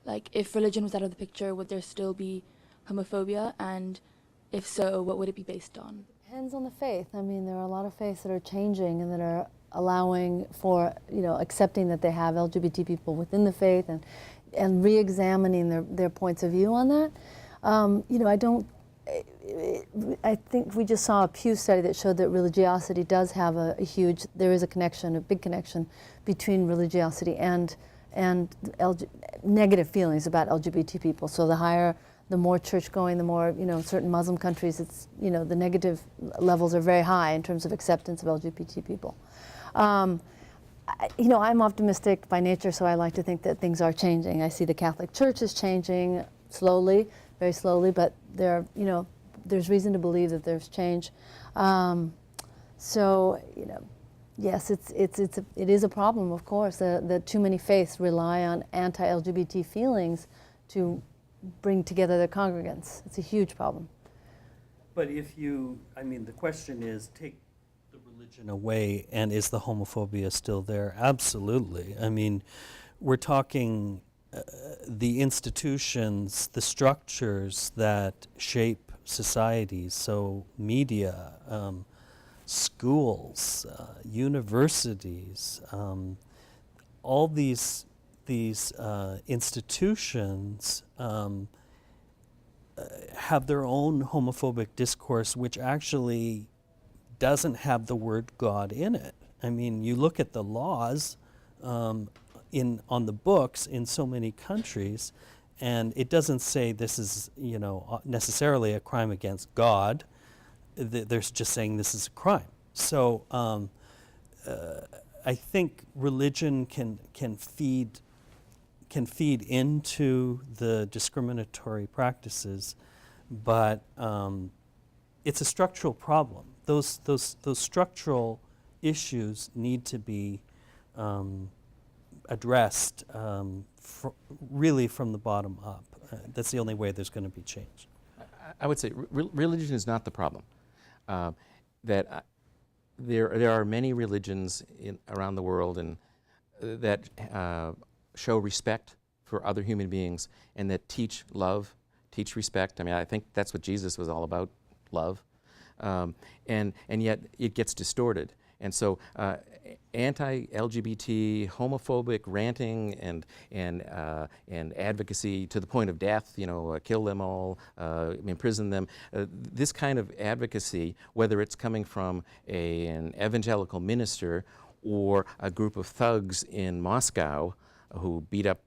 like, if religion was out of the picture, would there still be homophobia? And if so, what would it be based on? Depends on the faith. I mean, there are a lot of faiths that are changing and that are allowing for, you know, accepting that they have LGBT people within the faith and re-examining their points of view on that. You know, I think we just saw a Pew study that showed that religiosity does have there is a connection, a big connection between religiosity and negative feelings about LGBT people. So the more church going, the more, you know, certain Muslim countries, it's, you know, the negative levels are very high in terms of acceptance of LGBT people. You know, I'm optimistic by nature, so I like to think that things are changing. I see the Catholic Church is changing slowly, very slowly, but you know, there's reason to believe that there's change. So, you know, yes, it is a problem, of course, that too many faiths rely on anti-LGBT feelings to bring together their congregants. It's a huge problem. But I mean, the question is, take the religion away, and is the homophobia still there? Absolutely. I mean, we're talking the institutions, the structures that shape societies, so media, schools, universities, all these institutions have their own homophobic discourse, which actually doesn't have the word God in it. I mean, you look at the laws on the books in so many countries, and it doesn't say this is, you know, necessarily a crime against God. They're just saying this is a crime. So I think religion can feed into the discriminatory practices, but it's a structural problem. Those structural issues need to be addressed really from the bottom up. That's the only way there's going to be change. I would say religion is not the problem. That there are many religions around the world and that show respect for other human beings and that teach love, teach respect. I mean, I think that's what Jesus was all about, love. And yet it gets distorted. And so anti-LGBT, homophobic ranting and advocacy to the point of death, you know, kill them all, imprison them, this kind of advocacy, whether it's coming from an evangelical minister or a group of thugs in Moscow who beat up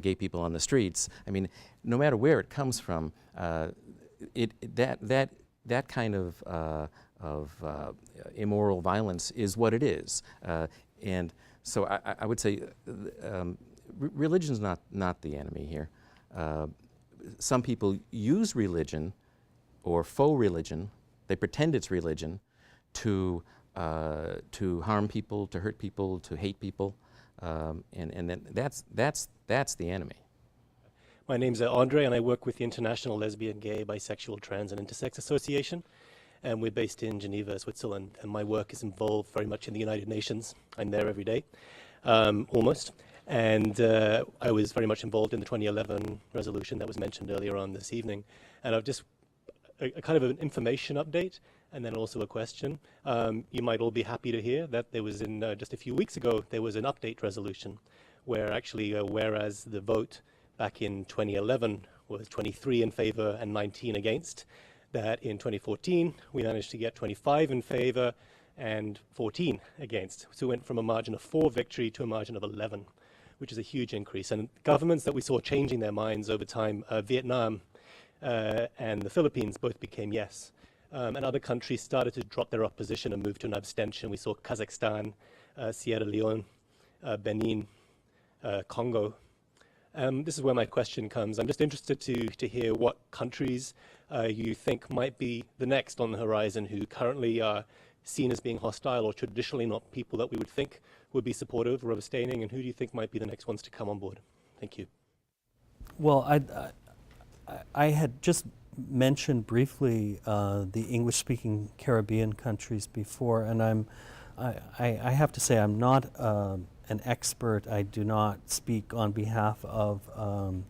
gay people on the streets, I mean, no matter where it comes from, that kind of immoral violence is what it is. And so I would say religion's not the enemy here. Some people use religion or faux religion, they pretend it's religion, to harm people, to hurt people, to hate people, and then that's the enemy. My name's Andre, and I work with the International Lesbian, Gay, Bisexual, Trans, and Intersex Association. and we're based in Geneva, Switzerland, and my work is involved very much in the United Nations. I'm there every day, almost, and I was very much involved in the 2011 resolution that was mentioned earlier on this evening, and I've just a kind of an information update and then also a question. You might all be happy to hear that there was just a few weeks ago, there was an update resolution where actually, whereas the vote back in 2011 was 23 in favor and 19 against, that in 2014, we managed to get 25 in favor and 14 against. So we went from a margin of 4 victory to a margin of 11, which is a huge increase. And governments that we saw changing their minds over time, Vietnam and the Philippines both became yes. And other countries started to drop their opposition and move to an abstention. We saw Kazakhstan, Sierra Leone, Benin, Congo. This is where my question comes. I'm just interested to hear what countries you think might be the next on the horizon who currently are seen as being hostile or traditionally not people that we would think would be supportive or abstaining, and who do you think might be the next ones to come on board? Thank you. Well, I had just mentioned briefly the English-speaking Caribbean countries before, and I have to say I'm not an expert. I do not speak on behalf of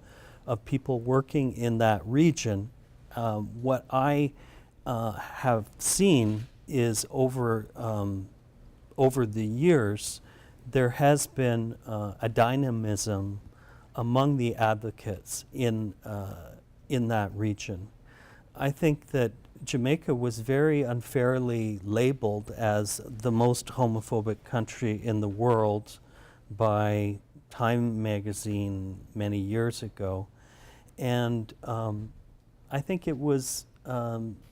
people working in that region. What I have seen is over the years, there has been a dynamism among the advocates in that region. I think that Jamaica was very unfairly labeled as the most homophobic country in the world by Time magazine many years ago. And I think it was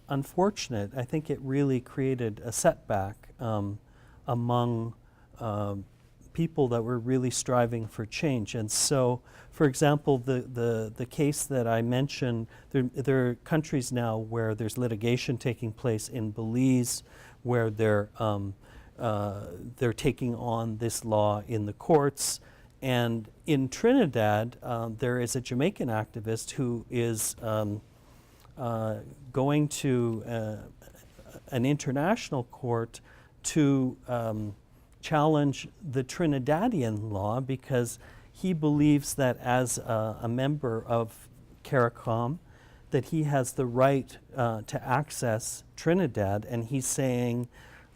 unfortunate. I think it really created a setback among people that were really striving for change. And so, for example, the case that I mentioned, there are countries now where there's litigation taking place in Belize, where they're taking on this law in the courts. And in Trinidad, there is a Jamaican activist who is going to an international court to challenge the Trinidadian law because he believes that as a member of Caricom, that he has the right to access Trinidad, and he's saying,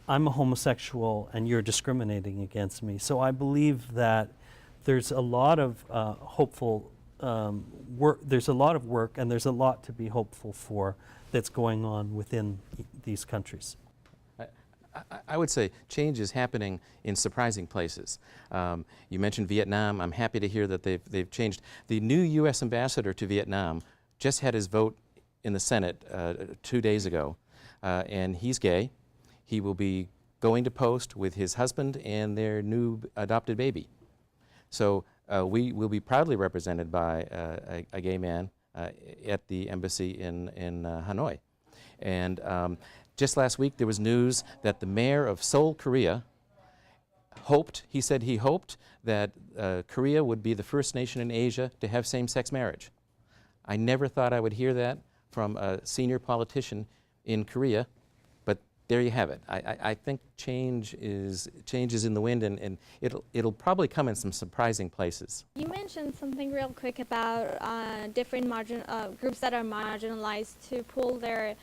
I'm a homosexual and you're discriminating against me. So I believe that there's a lot of hopeful work, there's a lot of work, and there's a lot to be hopeful for that's going on within these countries. I would say change is happening in surprising places. You mentioned Vietnam. I'm happy to hear that they've changed. The new U.S. ambassador to Vietnam just had his vote in the Senate 2 days ago, and he's gay. He will be going to post with his husband and their new adopted baby. So we will be proudly represented by a gay man at the embassy in Hanoi. And just last week there was news that the mayor of Seoul, Korea, he said he hoped that Korea would be the first nation in Asia to have same-sex marriage. I never thought I would hear that from a senior politician in Korea, but there you have it. I think change is in the wind, and it'll probably come in some surprising places. You mentioned something real quick about different groups that are marginalized to pull their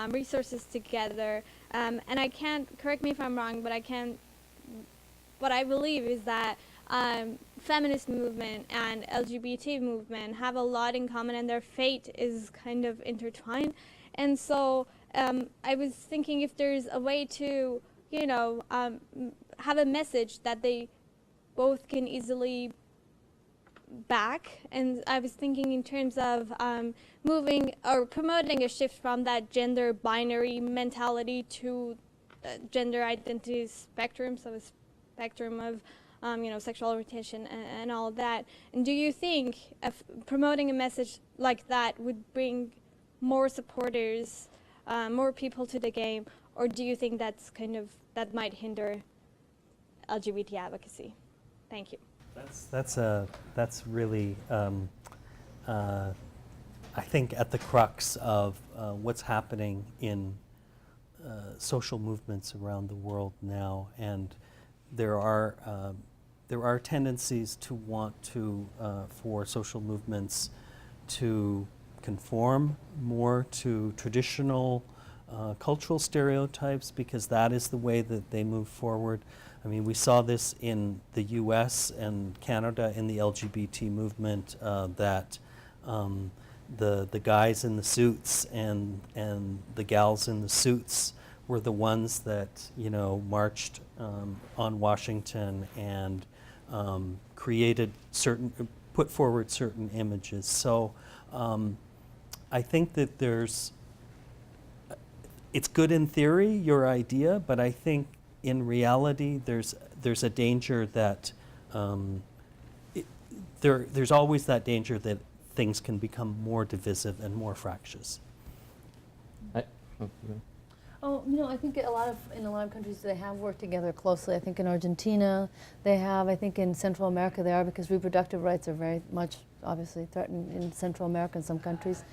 resources together, and I can't, correct me if I'm wrong, but what I believe is that feminist movement and LGBT movement have a lot in common, and their fate is kind of intertwined. And so I was thinking if there's a way to, have a message that they both can easily back, and I was thinking in terms of moving or promoting a shift from that gender binary mentality to gender identity spectrum, so a spectrum of sexual orientation and all that. And do you think promoting a message like that would bring more supporters, more people to the game, or do you think that might hinder LGBT advocacy? Thank you. That's really I think at the crux of what's happening in social movements around the world now, and there are tendencies to want to for social movements to conform more to traditional cultural stereotypes, because that is the way that they move forward. I mean, we saw this in the US and Canada in the LGBT movement, that the guys in the suits and the gals in the suits were the ones that, you know, marched on Washington and put forward certain images. So I think that it's good in theory, your idea, but I think in reality there's a danger that there's always that danger that things can become more divisive and more fractious. Oh, you know, I think in a lot of countries they have worked together closely. I think in Argentina they have. I think in Central America they are, because reproductive rights are very much obviously threatened in Central America in some countries.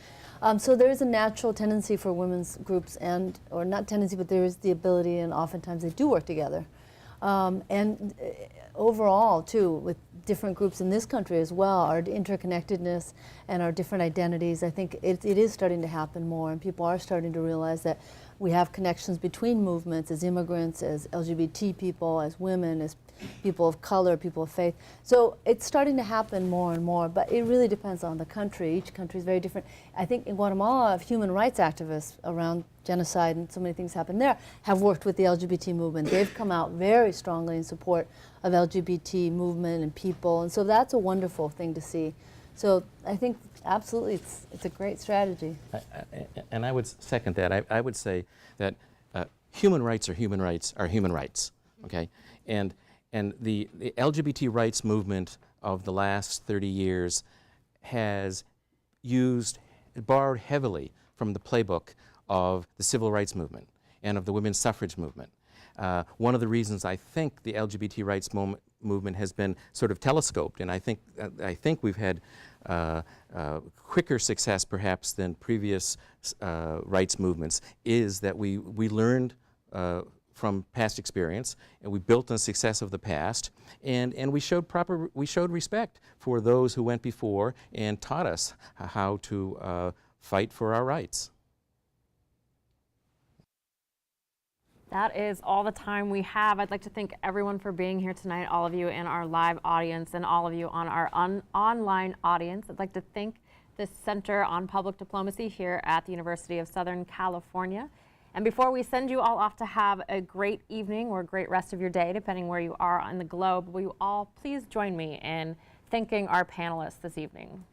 So there is a natural tendency for women's groups, or not tendency, but there is the ability, and oftentimes they do work together. Overall, too, with different groups in this country as well, our interconnectedness and our different identities, I think it is starting to happen more, and people are starting to realize that we have connections between movements as immigrants, as LGBT people, as women, as people of color, people of faith. So it's starting to happen more and more, but it really depends on the country. Each country is very different. I think in Guatemala, human rights activists around genocide and so many things happen there have worked with the LGBT movement. They've come out very strongly in support of LGBT movement and people, and so that's a wonderful thing to see. So I think absolutely it's a great strategy. And I would second that. I would say that human rights are human rights are human rights, okay? And the LGBT rights movement of the last 30 years has borrowed heavily from the playbook of the civil rights movement and of the women's suffrage movement. One of the reasons I think the LGBT rights movement has been sort of telescoped, and I think we've had quicker success perhaps than previous rights movements, is that we learned from past experience, and we built on the success of the past, and we showed respect for those who went before and taught us how to fight for our rights. That is all the time we have. I'd like to thank everyone for being here tonight, all of you in our live audience and all of you on our online audience. I'd like to thank the Center on Public Diplomacy here at the University of Southern California. And before we send you all off to have a great evening or a great rest of your day, depending where you are on the globe, will you all please join me in thanking our panelists this evening.